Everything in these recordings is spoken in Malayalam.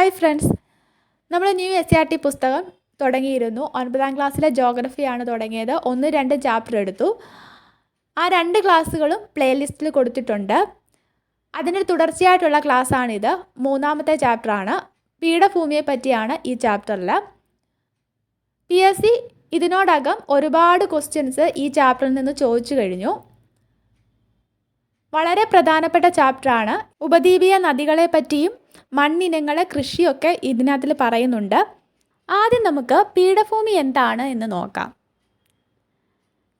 ഹായ് ഫ്രണ്ട്സ്, നമ്മൾ ന്യൂ SCERT പുസ്തകം തുടങ്ങിയിരുന്നു. 9ാം ക്ലാസ്സിലെ ജോഗ്രഫിയാണ് തുടങ്ങിയത്. 1, 2 ചാപ്റ്റർ എടുത്തു. ആ 2 ക്ലാസ്സുകളും പ്ലേലിസ്റ്റിൽ കൊടുത്തിട്ടുണ്ട്. അതിന് തുടർച്ചയായിട്ടുള്ള ക്ലാസ്സാണിത്. 3ാമത്തെ ചാപ്റ്ററാണ്. പീഠഭൂമിയെ പറ്റിയാണ് ഈ ചാപ്റ്ററിൽ. PSC ഇതിനോടകം ഒരുപാട് ക്വസ്റ്റ്യൻസ് ഈ ചാപ്റ്ററിൽ നിന്ന് ചോദിച്ചു കഴിഞ്ഞു. വളരെ പ്രധാനപ്പെട്ട ചാപ്റ്ററാണ്. ഉപദ്വീപീയ നദികളെ പറ്റിയും മണ്ണിനങ്ങളെ കൃഷിയൊക്കെ ഇതിനകത്തിൽ പറയുന്നുണ്ട്. ആദ്യം നമുക്ക് പീഠഭൂമി എന്താണ് എന്ന് നോക്കാം.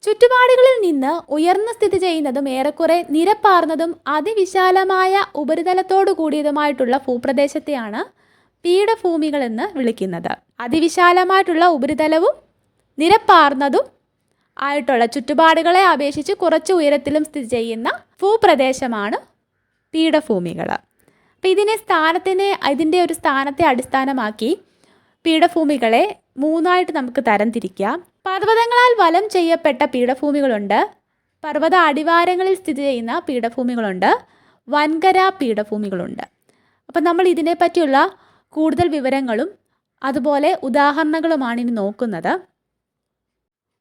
ചുറ്റുപാടുകളിൽ നിന്ന് ഉയർന്നു സ്ഥിതി ചെയ്യുന്നതും ഏറെക്കുറെ നിരപ്പാർന്നതും അതിവിശാലമായ ഉപരിതലത്തോടു കൂടിയതുമായിട്ടുള്ള ഭൂപ്രദേശത്തെയാണ് പീഠഭൂമികളെന്ന് വിളിക്കുന്നത്. അതിവിശാലമായിട്ടുള്ള ഉപരിതലവും നിരപ്പാർന്നതും ആയിട്ടുള്ള ചുറ്റുപാടുകളെ അപേക്ഷിച്ച് കുറച്ച് ഉയരത്തിലും സ്ഥിതി ചെയ്യുന്ന ഭൂപ്രദേശമാണ് പീഠഭൂമികൾ. അപ്പോൾ ഇതിൻ്റെ ഒരു സ്ഥാനത്തെ അടിസ്ഥാനമാക്കി പീഠഭൂമികളെ 3ആയിട്ട് നമുക്ക് തരംതിരിക്കാം. പർവ്വതങ്ങളാൽ വലം ചെയ്യപ്പെട്ട പീഠഭൂമികളുണ്ട്, പർവ്വത അടിവാരങ്ങളിൽ സ്ഥിതി ചെയ്യുന്ന പീഠഭൂമികളുണ്ട്, വൻകര പീഠഭൂമികളുണ്ട്. അപ്പം നമ്മൾ ഇതിനെപ്പറ്റിയുള്ള കൂടുതൽ വിവരങ്ങളും അതുപോലെ ഉദാഹരണങ്ങളുമാണ് ഇനി നോക്കുന്നത്.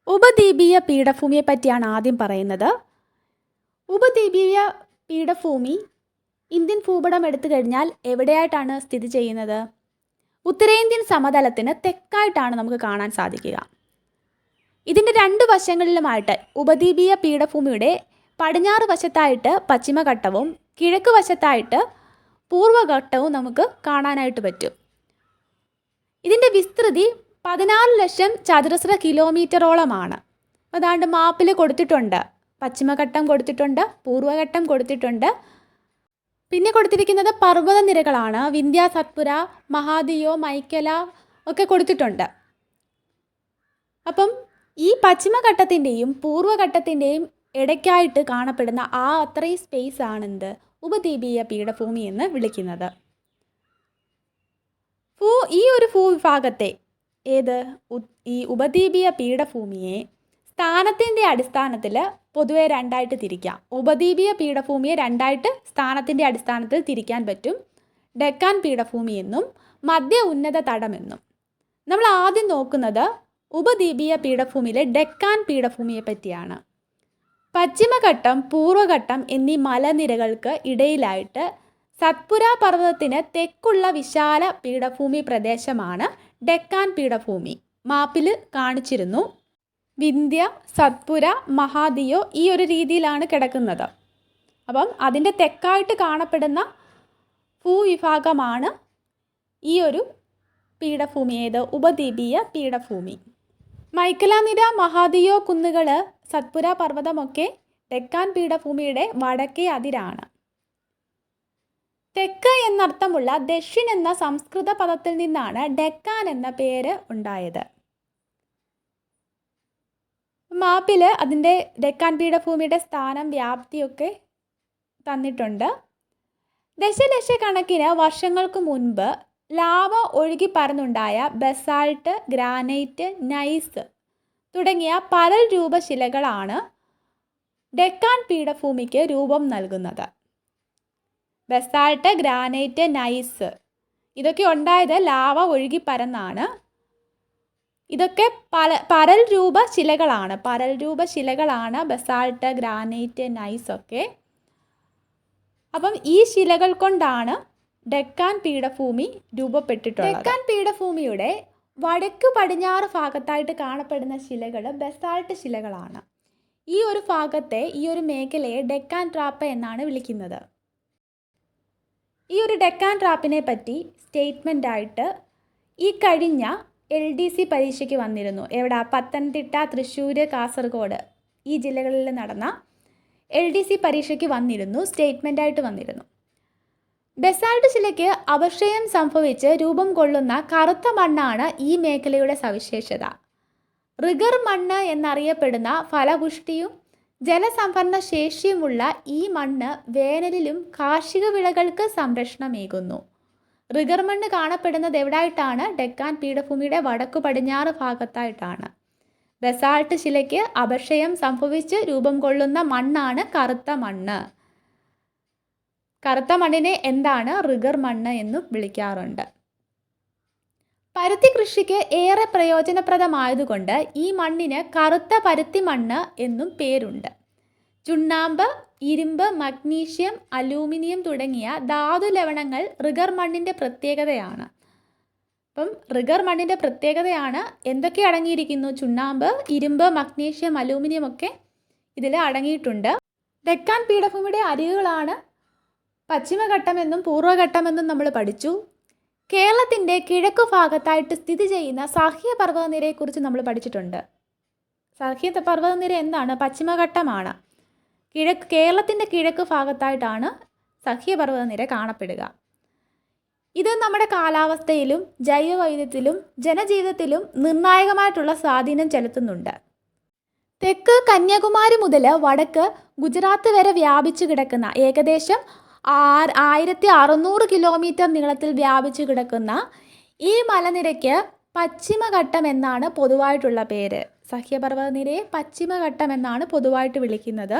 ഉപദ്വീപീയ പീഠഭൂമിയെ പറ്റിയാണ് ആദ്യം പറയുന്നത്. ഉപദ്വീപീയ പീഠഭൂമി ഇന്ത്യൻ ഭൂപടം എടുത്തു കഴിഞ്ഞാൽ എവിടെയായിട്ടാണ് സ്ഥിതി ചെയ്യുന്നത്? ഉത്തരേന്ത്യൻ സമതലത്തിന് തെക്കായിട്ടാണ് നമുക്ക് കാണാൻ സാധിക്കുക. ഇതിൻ്റെ 2 വശങ്ങളിലുമായിട്ട് ഉപദ്വീപീയ പീഠഭൂമിയുടെ പടിഞ്ഞാറ് വശത്തായിട്ട് പശ്ചിമഘട്ടവും കിഴക്ക് വശത്തായിട്ട് പൂർവ്വഘട്ടവും നമുക്ക് കാണാനായിട്ട് പറ്റും. ഇതിൻ്റെ വിസ്തൃതി 14 ലക്ഷം ചതുരശ്ര കിലോമീറ്ററോളമാണ്. അതാണ്ട് മാപ്പിൽ കൊടുത്തിട്ടുണ്ട്. പശ്ചിമഘട്ടം കൊടുത്തിട്ടുണ്ട്, പൂർവ്വഘട്ടം കൊടുത്തിട്ടുണ്ട്. പിന്നെ കൊടുത്തിരിക്കുന്നത് പർവ്വതനിരകളാണ്. വിന്ധ്യ, സത്പുര, മഹാദിയോ, മൈക്കല ഒക്കെ കൊടുത്തിട്ടുണ്ട്. അപ്പം ഈ പശ്ചിമഘട്ടത്തിൻ്റെയും പൂർവ്വഘട്ടത്തിൻ്റെയും ഇടയ്ക്കായിട്ട് കാണപ്പെടുന്ന അത്രയും സ്പേസ് ആണെന്ത് ഉപദ്വീപീയ പീഠഭൂമി എന്ന് വിളിക്കുന്നത്. ഈ ഒരു ഭൂവിഭാഗത്തെ ഈ ഉപദ്വീപീയ പീഠഭൂമിയെ സ്ഥാനത്തിൻ്റെ അടിസ്ഥാനത്തിൽ പൊതുവെ 2ആയിട്ട് തിരിക്കാം. ഉപദ്വീപീയ പീഠഭൂമിയെ 2ആയിട്ട് സ്ഥാനത്തിൻ്റെ അടിസ്ഥാനത്തിൽ തിരിക്കാൻ പറ്റും. ഡെക്കാൻ പീഠഭൂമി എന്നും മധ്യ ഉന്നത തടമെന്നും. നമ്മൾ ആദ്യം നോക്കുന്നത് ഉപദ്വീപീയ പീഠഭൂമിയിലെ ഡെക്കാൻ പീഠഭൂമിയെ പറ്റിയാണ്. പശ്ചിമഘട്ടം, പൂർവ്വഘട്ടം എന്നീ മലനിരകൾക്ക് ഇടയിലായിട്ട് സത്പുര പർവ്വതത്തിന് തെക്കുള്ള വിശാല പീഠഭൂമി പ്രദേശമാണ് ഡെക്കാൻ പീഠഭൂമി. മാപ്പിൽ കാണിച്ചിരുന്നു. വിന്ധ്യ, സത്പുര, മഹാദിയോ ഈ ഒരു രീതിയിലാണ് കിടക്കുന്നത്. അപ്പം അതിൻ്റെ തെക്കായിട്ട് കാണപ്പെടുന്ന ഭൂവിഭാഗമാണ് ഈ ഒരു പീഠഭൂമി. ഉപദ്വീപീയ പീഠഭൂമി. മൈക്കലാനിര, മഹാദിയോ കുന്നുകൾ, സത്പുര പർവ്വതമൊക്കെ ഡെക്കാൻ പീഠഭൂമിയുടെ വടക്കേ അതിരാണ്. തെക്ക് എന്നർത്ഥമുള്ള ദക്ഷിൺ എന്ന സംസ്കൃത പദത്തിൽ നിന്നാണ് ഡെക്കാൻ എന്ന പേര് ഉണ്ടായത്. മാപ്പിൽ അതിൻ്റെ ഡെക്കാൻ പീഠഭൂമിയുടെ സ്ഥാനം, വ്യാപ്തിയൊക്കെ തന്നിട്ടുണ്ട്. ദശലക്ഷക്കണക്കിന് വർഷങ്ങൾക്ക് മുൻപ് ലാവ ഒഴുകി പരന്നുണ്ടായ ബസാൾട്ട്, ഗ്രാനൈറ്റ്, നൈസ് തുടങ്ങിയ പരൽ രൂപശിലകളാണ് ഡെക്കാൻ പീഠഭൂമിക്ക് രൂപം നൽകുന്നത്. ബസാൾട്ട്, ഗ്രാനൈറ്റ്, നൈസ് ഇതൊക്കെ ഉണ്ടായത് ലാവ ഒഴുകി പരന്നാണ്. ഇതൊക്കെ പരൽ രൂപശിലകളാണ് ബസാൾട്ട്, ഗ്രാനൈറ്റ്, നൈസ് ഒക്കെ. അപ്പം ഈ ശിലകൾ കൊണ്ടാണ് ഡെക്കാൻ പീഠഭൂമി രൂപപ്പെട്ടിട്ടുള്ളത്. ഡെക്കാൻ പീഠഭൂമിയുടെ വടക്ക് പടിഞ്ഞാറ് ഭാഗത്തായിട്ട് കാണപ്പെടുന്ന ശിലകൾ ബസാൾട്ട് ശിലകളാണ്. ഈ ഒരു മേഖലയെ ഡെക്കാൻ ട്രാപ്പ് എന്നാണ് വിളിക്കുന്നത്. ഈ ഒരു ഡെക്കാൻ ട്രാപ്പിനെ പറ്റി സ്റ്റേറ്റ്മെൻ്റ് ആയിട്ട് ഈ കഴിഞ്ഞ LDC പരീക്ഷയ്ക്ക് വന്നിരുന്നു. പത്തനംതിട്ട, തൃശ്ശൂർ, കാസർഗോഡ് ഈ ജില്ലകളിൽ നടന്ന LDC പരീക്ഷയ്ക്ക് വന്നിരുന്നു. സ്റ്റേറ്റ്മെൻ്റായിട്ട് വന്നിരുന്നു. ബസാൾട്ട് ശിലയ്ക്ക് അപക്ഷയം സംഭവിച്ച് രൂപം കൊള്ളുന്ന കറുത്ത മണ്ണാണ് ഈ മേഖലയുടെ സവിശേഷത. റിഗർ മണ്ണ് എന്നറിയപ്പെടുന്ന ഫലപുഷ്ടിയും ജലസംഭരണ ശേഷിയുമുള്ള ഈ മണ്ണ് വേനലിലും കാർഷിക വിളകൾക്ക് സംരക്ഷണമേകുന്നു. റിഗർ മണ്ണ് കാണപ്പെടുന്നത് എവിടായിട്ടാണ്? ഡെക്കാൻ പീഠഭൂമിയുടെ വടക്കു പടിഞ്ഞാറ് ഭാഗത്തായിട്ടാണ്. ബസാൾട്ട് ശിലയ്ക്ക് അപക്ഷയം സംഭവിച്ച് രൂപം കൊള്ളുന്ന മണ്ണാണ് കറുത്ത മണ്ണ്. കറുത്ത മണ്ണിനെ എന്താണ് റിഗർ മണ്ണ് എന്നും വിളിക്കാറുണ്ട്. പരുത്തി കൃഷിക്ക് ഏറെ പ്രയോജനപ്രദമായതുകൊണ്ട് ഈ മണ്ണിന് കറുത്ത പരുത്തി മണ്ണ് എന്നും പേരുണ്ട്. ചുണ്ണാമ്പ്, ഇരുമ്പ്, മഗ്നീഷ്യം, അലൂമിനിയം തുടങ്ങിയ ധാതു ലവണങ്ങൾ റിഗർ മണ്ണിൻ്റെ പ്രത്യേകതയാണ്. അപ്പം റിഗർ മണ്ണിൻ്റെ പ്രത്യേകതയാണ് എന്തൊക്കെ അടങ്ങിയിരിക്കുന്നു? ചുണ്ണാമ്പ്, ഇരുമ്പ്, മഗ്നീഷ്യം, അലൂമിനിയം ഒക്കെ ഇതിൽ അടങ്ങിയിട്ടുണ്ട്. ഡെക്കാൻ പീഠഭൂമിയുടെ അരികുകളാണ് പശ്ചിമഘട്ടമെന്നും പൂർവ്വഘട്ടമെന്നും നമ്മൾ പഠിച്ചു. കേരളത്തിൻ്റെ കിഴക്കു ഭാഗത്തായിട്ട് സ്ഥിതി ചെയ്യുന്ന സഹ്യ പർവ്വതനിരയെക്കുറിച്ച് നമ്മൾ പഠിച്ചിട്ടുണ്ട്. സഹ്യ പർവ്വതനിര എന്താണ്? പശ്ചിമഘട്ടമാണ്. കേരളത്തിൻ്റെ കിഴക്ക് ഭാഗത്തായിട്ടാണ് സഹ്യ പർവ്വതനിര കാണപ്പെടുക. ഇത് നമ്മുടെ കാലാവസ്ഥയിലും ജൈവവൈവിധ്യത്തിലും ജനജീവിതത്തിലും നിർണായകമായിട്ടുള്ള സ്വാധീനം ചെലുത്തുന്നുണ്ട്. തെക്ക് കന്യാകുമാരി മുതൽ വടക്ക് ഗുജറാത്ത് വരെ വ്യാപിച്ചു കിടക്കുന്ന ഏകദേശം 1600 കിലോമീറ്റർ നീളത്തിൽ വ്യാപിച്ചു കിടക്കുന്ന ഈ മലനിരയ്ക്ക് പശ്ചിമഘട്ടം എന്നാണ് പൊതുവായിട്ടുള്ള പേര്. സഹ്യപർവ്വതനിരയെ പശ്ചിമഘട്ടം എന്നാണ് പൊതുവായിട്ട് വിളിക്കുന്നത്.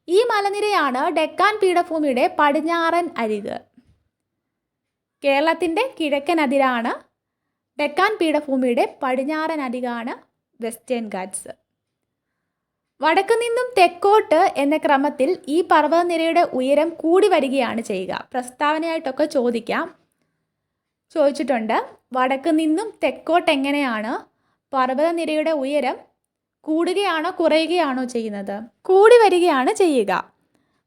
ഈ മലനിരയാണ് ഡെക്കാൻ പീഠഭൂമിയുടെ പടിഞ്ഞാറൻ അരിക്. കേരളത്തിൻ്റെ കിഴക്കൻ അതിരാണ് ഡെക്കാൻ പീഠഭൂമിയുടെ പടിഞ്ഞാറൻ അരികാണ് വെസ്റ്റേൺ ഗാറ്റ്സ്. വടക്കു നിന്നും തെക്കോട്ട് എന്ന ക്രമത്തിൽ ഈ പർവ്വതനിരയുടെ ഉയരം കൂടി വരികയാണ് ചെയ്യുക. പ്രസ്താവനയായിട്ടൊക്കെ ചോദിച്ചിട്ടുണ്ട്. വടക്കു നിന്നും തെക്കോട്ട് എങ്ങനെയാണ് പർവ്വതനിരയുടെ ഉയരം കൂടുകയാണോ കുറയുകയാണോ ചെയ്യുന്നത്? കൂടി വരികയാണ് ചെയ്യുക.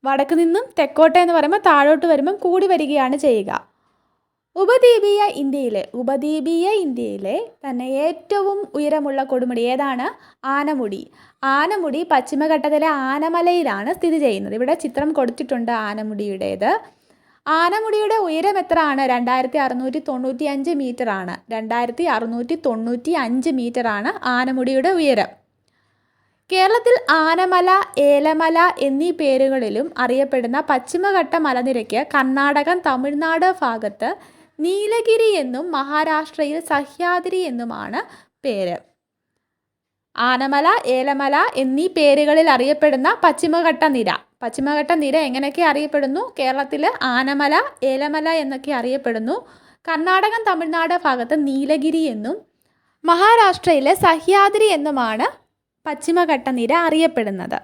വടക്കു നിന്നും തെക്കോട്ട് എന്ന് പറയുമ്പോൾ താഴോട്ട് വരുമ്പം കൂടി വരികയാണ് ചെയ്യുക. ഉപദ്വീപീയ ഇന്ത്യയിലെ തന്നെ ഏറ്റവും ഉയരമുള്ള കൊടുമുടി ഏതാണ്? ആനമുടി. ആനമുടി പശ്ചിമഘട്ടത്തിലെ ആനമലയിലാണ് സ്ഥിതി ചെയ്യുന്നത്. ഇവിടെ ചിത്രം കൊടുത്തിട്ടുണ്ട് ആനമുടിയുടേത്. ആനമുടിയുടെ ഉയരം എത്രയാണ്? 2695 മീറ്ററാണ്. 2695 മീറ്ററാണ് ആനമുടിയുടെ ഉയരം. കേരളത്തിൽ ആനമല, ഏലമല എന്നീ പേരുകളിലും അറിയപ്പെടുന്ന പശ്ചിമഘട്ട മലനിരയ്ക്ക് കർണാടകം, തമിഴ്നാട് ഭാഗത്ത് നീലഗിരി എന്നും മഹാരാഷ്ട്രയിൽ സഹ്യാദ്രി എന്നുമാണ് പേര്. ആനമല, ഏലമല എന്നീ പേരുകളിൽ അറിയപ്പെടുന്ന പശ്ചിമഘട്ട നിര എങ്ങനെയൊക്കെ അറിയപ്പെടുന്നു? കേരളത്തിൽ ആനമല, ഏലമല എന്നൊക്കെ അറിയപ്പെടുന്നു. കർണാടകം, തമിഴ്നാട് ഭാഗത്ത് നീലഗിരി എന്നും മഹാരാഷ്ട്രയിലെ സഹ്യാദ്രി എന്നുമാണ് പശ്ചിമഘട്ട നിര അറിയപ്പെടുന്നത്.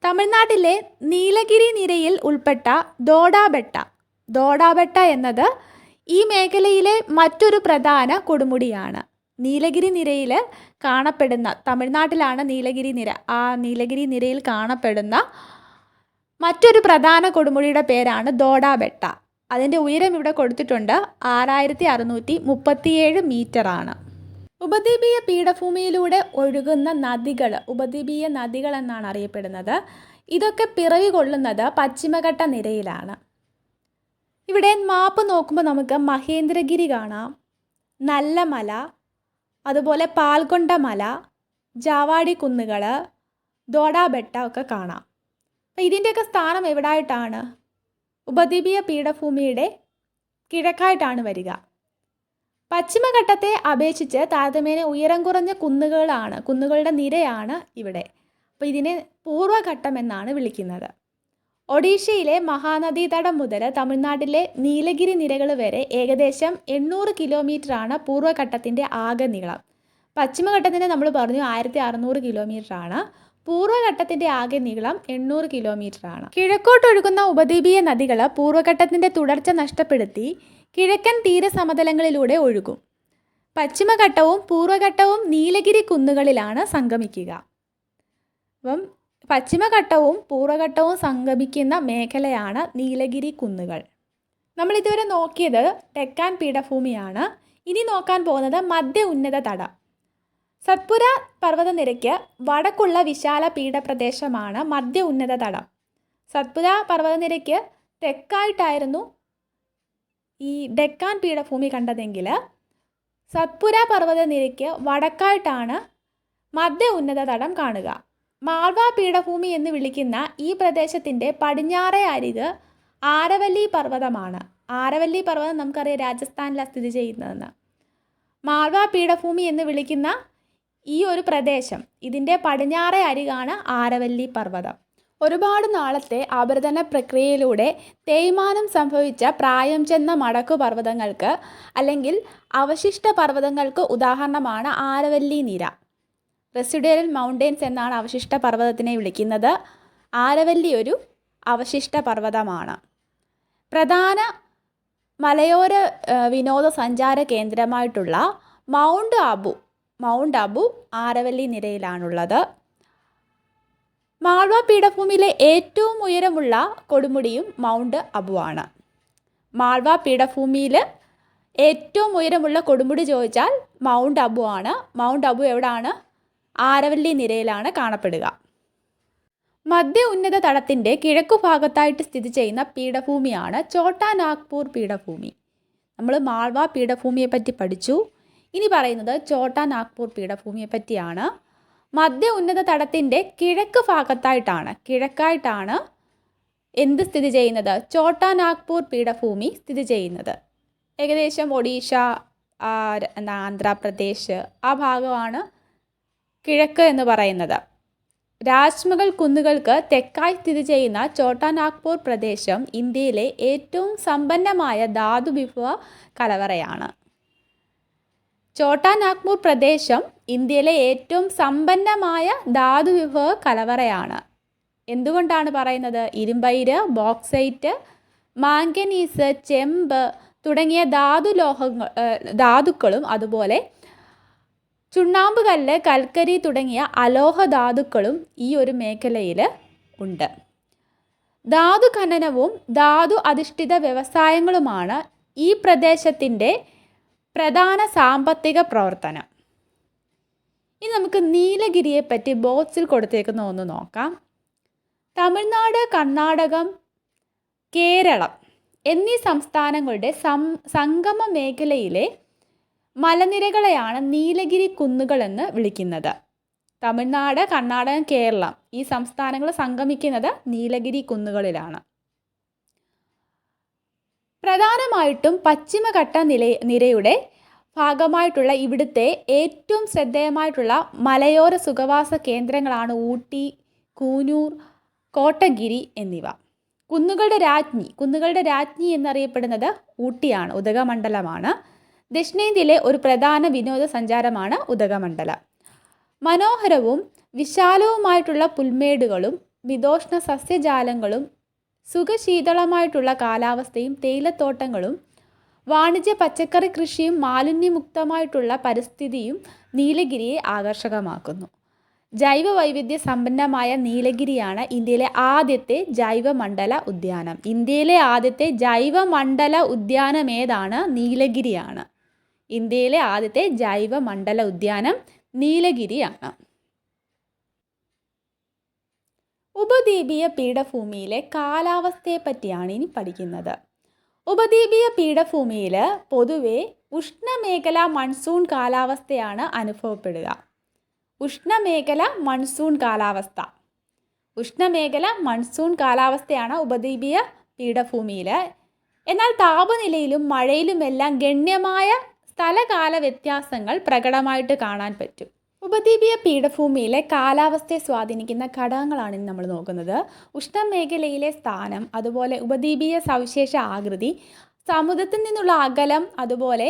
തമിഴ്നാട്ടിലെ നീലഗിരി നിരയിൽ ഉൾപ്പെട്ട ദോഡാബെട്ട എന്നത് ഈ മേഖലയിലെ മറ്റൊരു പ്രധാന കൊടുമുടിയാണ്. നീലഗിരി നിരയിൽ കാണപ്പെടുന്ന, തമിഴ്നാട്ടിലാണ് നീലഗിരി നിര, ആ നീലഗിരി നിരയിൽ കാണപ്പെടുന്ന മറ്റൊരു പ്രധാന കൊടുമുടിയുടെ പേരാണ് ദോഡാബെട്ട. അതിൻ്റെ ഉയരം ഇവിടെ കൊടുത്തിട്ടുണ്ട്, 6637 മീറ്ററാണ്. ഉപദ്വീപീയ പീഠഭൂമിയിലൂടെ ഒഴുകുന്ന നദികൾ ഉപദ്വീപീയ നദികൾ എന്നാണ് അറിയപ്പെടുന്നത്. ഇതൊക്കെ പിറവി കൊള്ളുന്നത് പശ്ചിമഘട്ട നിരയിലാണ്. ഇവിടെ മാപ്പ് നോക്കുമ്പോൾ നമുക്ക് മഹേന്ദ്രഗിരി കാണാം, നല്ല മല, അതുപോലെ പാൽകൊണ്ട മല, ജാവാടി കുന്നുകൾ, ദോഡാബെട്ട ഒക്കെ കാണാം. അപ്പം ഇതിൻ്റെയൊക്കെ സ്ഥാനം എവിടായിട്ടാണ്? ഉപദ്വീപീയ പീഠഭൂമിയുടെ കിഴക്കായിട്ടാണ് വരിക. പശ്ചിമഘട്ടത്തെ അപേക്ഷിച്ച് താരതമ്യേന ഉയരം കുറഞ്ഞ കുന്നുകളുടെ നിരയാണ് ഇവിടെ. അപ്പോൾ ഇതിനെ പൂർവ്വഘട്ടം എന്നാണ് വിളിക്കുന്നത്. ഒഡീഷയിലെ മഹാനദീതടം മുതൽ തമിഴ്നാട്ടിലെ നീലഗിരി നിരകൾ വരെ ഏകദേശം 800 കിലോമീറ്ററാണ് പൂർവ്വഘട്ടത്തിൻ്റെ ആകെ നീളം. പശ്ചിമഘട്ടത്തിൻ്റെ നമ്മൾ പറഞ്ഞു 1600 കിലോമീറ്ററാണ്. പൂർവ്വഘട്ടത്തിൻ്റെ ആകെ നീളം 800 കിലോമീറ്ററാണ്. കിഴക്കോട്ടൊഴുകുന്ന ഉപദ്വീപീയ നദികൾ പൂർവ്വഘട്ടത്തിൻ്റെ തുടർച്ച നഷ്ടപ്പെടുത്തി കിഴക്കൻ തീരസമതലങ്ങളിലൂടെ ഒഴുകും. പശ്ചിമഘട്ടവും പൂർവ്വഘട്ടവും നീലഗിരി കുന്നുകളിലാണ് സംഗമിക്കുക. അപ്പം പശ്ചിമഘട്ടവും പൂർവ്വഘട്ടവും സംഗമിക്കുന്ന മേഖലയാണ് നീലഗിരി കുന്നുകൾ. നമ്മളിതുവരെ നോക്കിയത് ഡെക്കാൻ പീഠഭൂമിയാണ്. ഇനി നോക്കാൻ പോകുന്നത് മധ്യ ഉന്നത തടം. സത്പുര പർവ്വതനിരയ്ക്ക് വടക്കുള്ള വിശാല പീഠപ്രദേശമാണ് മധ്യ ഉന്നത തടം. സത്പുര പർവ്വതനിരയ്ക്ക് തെക്കായിട്ടായിരുന്നു ഈ ഡെക്കാൻ പീഠഭൂമി കണ്ടതെങ്കിൽ സത്പുര പർവ്വതനിരയ്ക്ക് വടക്കായിട്ടാണ് മധ്യ ഉന്നത തടം കാണുക. മാൾവ പീഠഭൂമി എന്ന് വിളിക്കുന്ന ഈ പ്രദേശത്തിൻ്റെ പടിഞ്ഞാറേ അരിക് ആരവല്ലി പർവ്വതമാണ്. ആരവല്ലി പർവ്വതം നമുക്കറിയാം രാജസ്ഥാനിലാണ് സ്ഥിതി ചെയ്യുന്നതെന്ന്. മാൾവ പീഠഭൂമി എന്ന് വിളിക്കുന്ന ഈ ഒരു പ്രദേശം, ഇതിൻ്റെ പടിഞ്ഞാറേ അരികാണ് ആരവല്ലി പർവ്വതം. ഒരുപാട് നാളത്തെ ആവർത്തന പ്രക്രിയയിലൂടെ തേയ്മാനം സംഭവിച്ച പ്രായം ചെന്ന മടക്കുപർവ്വതങ്ങൾക്ക് അല്ലെങ്കിൽ അവശിഷ്ട പർവ്വതങ്ങൾക്ക് ഉദാഹരണമാണ് ആരവല്ലി നിര. റെസിഡ്യൂവൽ മൗണ്ടെയ്ൻസ് എന്നാണ് അവശിഷ്ട പർവ്വതത്തിനെ വിളിക്കുന്നത്. ആരവല്ലി ഒരു അവശിഷ്ട പർവ്വതമാണ്. പ്രധാന മലയോര വിനോദസഞ്ചാര കേന്ദ്രമായിട്ടുള്ള മൗണ്ട് അബു ആരവല്ലി നിരയിലാണുള്ളത്. മാൾവ പീഠഭൂമിയിലെ ഏറ്റവും ഉയരമുള്ള കൊടുമുടിയും മൗണ്ട് അബു ആണ്. മാൾവ പീഠഭൂമിയിൽ ഏറ്റവും ഉയരമുള്ള കൊടുമുടി ചോദിച്ചാൽ മൗണ്ട് അബു ആണ്. മൗണ്ട് അബു എവിടെയാണ്? ആരവല്ലി നിരയിലാണ് കാണപ്പെടുക. മധ്യ ഉന്നത തടത്തിൻ്റെ കിഴക്കുഭാഗത്തായിട്ട് സ്ഥിതി ചെയ്യുന്ന പീഠഭൂമിയാണ് ഛോട്ടാ നാഗ്പൂർ പീഠഭൂമി. നമ്മൾ മാൾവ പീഠഭൂമിയെ പറ്റി പഠിച്ചു. ഇനി പറയുന്നത് ഛോട്ടാ നാഗ്പൂർ പീഠഭൂമിയെ പറ്റിയാണ്. മധ്യ ഉന്നത തടത്തിൻ്റെ കിഴക്കായിട്ടാണ് എന്ത് സ്ഥിതി ചെയ്യുന്നത്? ഛോട്ടാ നാഗ്പൂർ പീഠഭൂമി സ്ഥിതി ചെയ്യുന്നത്. ഏകദേശം ഒഡീഷ, ആന്ധ്രാപ്രദേശ് ആ ഭാഗമാണ് കിഴക്ക് എന്ന് പറയുന്നത്. രാജ്മഹൽ കുന്നുകൾക്ക് തെക്കായി സ്ഥിതി ചെയ്യുന്ന ഛോട്ടാ നാഗ്പൂർ പ്രദേശം ഇന്ത്യയിലെ ഏറ്റവും സമ്പന്നമായ ധാതുവിഭവ കലവറയാണ്. ഛോട്ടാ നാഗ്പൂർ പ്രദേശം ഇന്ത്യയിലെ ഏറ്റവും സമ്പന്നമായ ധാതുവിഭവ കലവറയാണ്. എന്തുകൊണ്ടാണ് പറയുന്നത്? ഇരുമ്പയിര്, ബോക്സൈറ്റ്, മാംഗനീസ്, ചെമ്പ് തുടങ്ങിയ ധാതുക്കളും അതുപോലെ ചുണ്ണാമ്പ് കല്ല്, കൽക്കരി തുടങ്ങിയ അലോഹ ധാതുക്കളും ഈ ഒരു മേഖലയിൽ ഉണ്ട്. ധാതു ഖനനവും ധാതു അധിഷ്ഠിത വ്യവസായങ്ങളുമാണ് ഈ പ്രദേശത്തിൻ്റെ പ്രധാന സാമ്പത്തിക പ്രവർത്തനം. ഇനി നമുക്ക് നീലഗിരിയെ പറ്റി ബോക്സിൽ കൊടുത്തേക്കുന്ന ഒന്ന് നോക്കാം. തമിഴ്നാട്, കർണാടകം, കേരളം എന്നീ സംസ്ഥാനങ്ങളുടെ സംഗമ മേഖലയിലെ മലനിരകളെയാണ് നീലഗിരി കുന്നുകളെന്ന് വിളിക്കുന്നത്. തമിഴ്നാട്, കർണാടകം, കേരളം ഈ സംസ്ഥാനങ്ങൾ സംഗമിക്കുന്നത് നീലഗിരി കുന്നുകളിലാണ്. പ്രധാനമായിട്ടും പശ്ചിമഘട്ട നിരയുടെ ഭാഗമായിട്ടുള്ള ഇവിടുത്തെ ഏറ്റവും ശ്രദ്ധേയമായിട്ടുള്ള മലയോര സുഖവാസ കേന്ദ്രങ്ങളാണ് ഊട്ടി, കൂനൂർ, കോട്ടഗിരി എന്നിവ. കുന്നുകളുടെ രാജ്ഞി എന്നറിയപ്പെടുന്നത് ഊട്ടിയാണ്, ഉദകമണ്ഡലമാണ്. ദക്ഷിണേന്ത്യയിലെ ഒരു പ്രധാന വിനോദസഞ്ചാരമാണ് ഉദകമണ്ഡലം. മനോഹരവും വിശാലവുമായിട്ടുള്ള പുൽമേടുകളും മിതോഷ്ണ സസ്യജാലങ്ങളും സുഖശീതളമായിട്ടുള്ള കാലാവസ്ഥയും തേയിലത്തോട്ടങ്ങളും വാണിജ്യ പച്ചക്കറി കൃഷിയും മാലിന്യമുക്തമായിട്ടുള്ള പരിസ്ഥിതിയും നീലഗിരിയെ ആകർഷകമാക്കുന്നു. ജൈവ വൈവിധ്യ സമ്പന്നമായ നീലഗിരിയാണ് ഇന്ത്യയിലെ ആദ്യത്തെ ജൈവമണ്ഡല ഉദ്യാനം. ഇന്ത്യയിലെ ആദ്യത്തെ ജൈവമണ്ഡല ഉദ്യാനം ഏതാണ്? നീലഗിരിയാണ്. ഇന്ത്യയിലെ ആദ്യത്തെ ജൈവമണ്ഡല ഉദ്യാനം നീലഗിരിയാണ്. ഉപദ്വീപീയ പീഠഭൂമിയിലെ കാലാവസ്ഥയെ പറ്റിയാണ് ഇനി പഠിക്കുന്നത്. ഉപദ്വീപീയ പീഠഭൂമിയിൽ പൊതുവെ ഉഷ്ണമേഖല മൺസൂൺ കാലാവസ്ഥയാണ് അനുഭവപ്പെടുക. ഉഷ്ണമേഖല മൺസൂൺ കാലാവസ്ഥയാണ് ഉപദ്വീപീയ പീഠഭൂമിയിൽ. എന്നാൽ താപനിലയിലും മഴയിലുമെല്ലാം ഗണ്യമായ സ്ഥലകാല വ്യത്യാസങ്ങൾ പ്രകടമായിട്ട് കാണാൻ പറ്റും. ഉപദ്വീപീയ പീഠഭൂമിയിലെ കാലാവസ്ഥയെ സ്വാധീനിക്കുന്ന ഘടകങ്ങളാണ് ഇനി നമ്മൾ നോക്കുന്നത്. ഉഷ്ണമേഖലയിലെ സ്ഥാനം, അതുപോലെ ഉപദ്വീപീയ സവിശേഷ ആകൃതി, സമുദ്രത്തിൽ നിന്നുള്ള അകലം, അതുപോലെ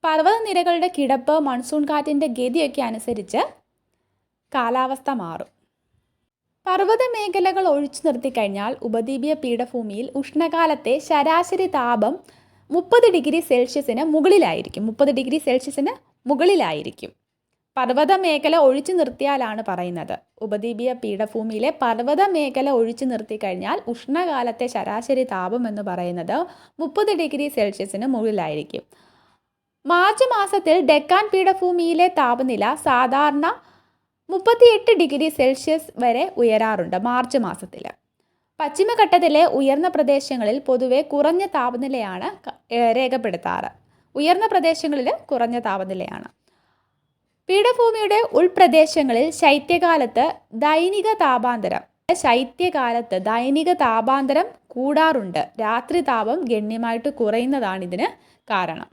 പർവ്വതനിരകളുടെ കിടപ്പ്, മൺസൂൺ കാറ്റിൻ്റെ ഗതിയൊക്കെ അനുസരിച്ച് കാലാവസ്ഥ മാറും. പർവ്വത മേഖലകൾ ഒഴിച്ചു നിർത്തിക്കഴിഞ്ഞാൽ ഉപദ്വീപീയ പീഠഭൂമിയിൽ ഉഷ്ണകാലത്തെ ശരാശരി താപം 30 ഡിഗ്രി സെൽഷ്യസിന് മുകളിലായിരിക്കും. പർവ്വത മേഖല ഒഴിച്ചു നിർത്തിയാലാണ് പറയുന്നത്. ഉപദ്വീപീയ പീഠഭൂമിയിലെ പർവ്വത മേഖല ഒഴിച്ചു നിർത്തിക്കഴിഞ്ഞാൽ ഉഷ്ണകാലത്തെ ശരാശരി താപം എന്ന് പറയുന്നത് 30 ഡിഗ്രി സെൽഷ്യസിന് മുകളിലായിരിക്കും. മാർച്ച് മാസത്തിൽ ഡെക്കാൻ പീഠഭൂമിയിലെ താപനില സാധാരണ 38 ഡിഗ്രി സെൽഷ്യസ് വരെ ഉയരാറുണ്ട് മാർച്ച് മാസത്തിൽ. പശ്ചിമഘട്ടത്തിലെ ഉയർന്ന പ്രദേശങ്ങളിൽ പൊതുവെ കുറഞ്ഞ താപനിലയാണ് രേഖപ്പെടുത്താറ്. പീഠഭൂമിയുടെ ഉൾപ്രദേശങ്ങളിൽ ശൈത്യകാലത്ത് ദൈനിക താപാന്തരം കൂടാറുണ്ട്. രാത്രി താപം ഗണ്യമായിട്ട് കുറയുന്നതാണ് ഇതിന് കാരണം.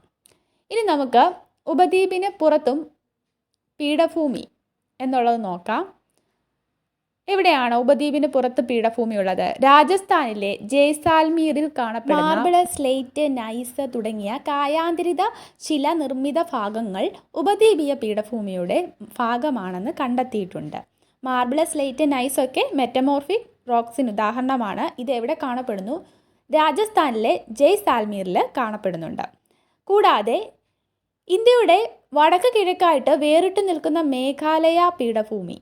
ഇനി നമുക്ക് ഉപദ്വീപിന് പുറത്തും പീഠഭൂമി എന്നുള്ളത് നോക്കാം. എവിടെയാണ് ഉപദ്വീപിന് പുറത്ത് പീഠഭൂമിയുള്ളത്? രാജസ്ഥാനിലെ ജയ്സാൽമീറിൽ കാണപ്പെടുന്ന മാർബിൾ, സ്ലേറ്റ്, നൈസ് തുടങ്ങിയ കായാന്തരിത ശിലാനിർമ്മിത ഭാഗങ്ങൾ ഉപദ്വീപീയ പീഠഭൂമിയുടെ ഭാഗമാണെന്ന് കണ്ടെത്തിയിട്ടുണ്ട്. മാർബിൾ, സ്ലേറ്റ്, നൈസ് ഒക്കെ മെറ്റമോർഫിക് റോക്സിന് ഉദാഹരണമാണ്. ഇത് എവിടെ കാണപ്പെടുന്നു? രാജസ്ഥാനിലെ ജയ്സാൽമീറിൽ കാണപ്പെടുന്നുണ്ട്. കൂടാതെ ഇന്ത്യയുടെ വടക്ക് കിഴക്കായിട്ട് വേറിട്ട് നിൽക്കുന്ന മേഘാലയ പീഠഭൂമി,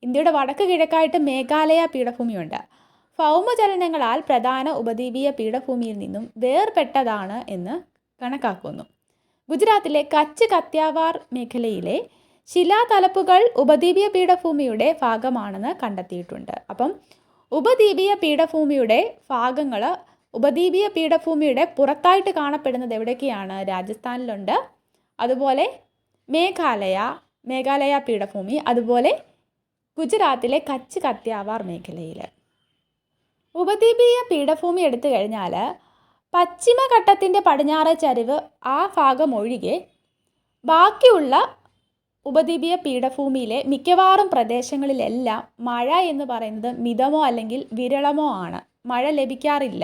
ഇന്ത്യയുടെ വടക്ക് കിഴക്കായിട്ട് മേഘാലയ പീഠഭൂമിയുണ്ട്. ഭൗമചലനങ്ങളാൽ പ്രധാന ഉപദ്വീപീയ പീഠഭൂമിയിൽ നിന്നും വേർപെട്ടതാണ് എന്ന് കണക്കാക്കുന്നു. ഗുജറാത്തിലെ കച്ച് കത്യാവാർ മേഖലയിലെ ശിലാതലപ്പുകൾ ഉപദ്വീപീയ പീഠഭൂമിയുടെ ഭാഗമാണെന്ന് കണ്ടെത്തിയിട്ടുണ്ട്. അപ്പം ഉപദ്വീപീയ പീഠഭൂമിയുടെ ഭാഗങ്ങൾ ഉപദ്വീപീയ പീഠഭൂമിയുടെ പുറത്തായിട്ട് കാണപ്പെടുന്നത് എവിടെയൊക്കെയാണ്? രാജസ്ഥാനിലുണ്ട്, അതുപോലെ മേഘാലയ പീഠഭൂമി, അതുപോലെ ഗുജറാത്തിലെ കച്ച് കത്യാവാർ മേഖലയിൽ. ഉപദ്വീപീയ പീഠഭൂമി എടുത്തു കഴിഞ്ഞാൽ പശ്ചിമഘട്ടത്തിൻ്റെ പടിഞ്ഞാറ് ചരിവ് ആ ഭാഗം ഒഴികെ ബാക്കിയുള്ള ഉപദ്വീപീയ പീഠഭൂമിയിലെ മിക്കവാറും പ്രദേശങ്ങളിലെല്ലാം മഴ എന്ന് പറയുന്നത് മിതമോ അല്ലെങ്കിൽ വിരളമോ ആണ്. മഴ ലഭിക്കാറില്ല.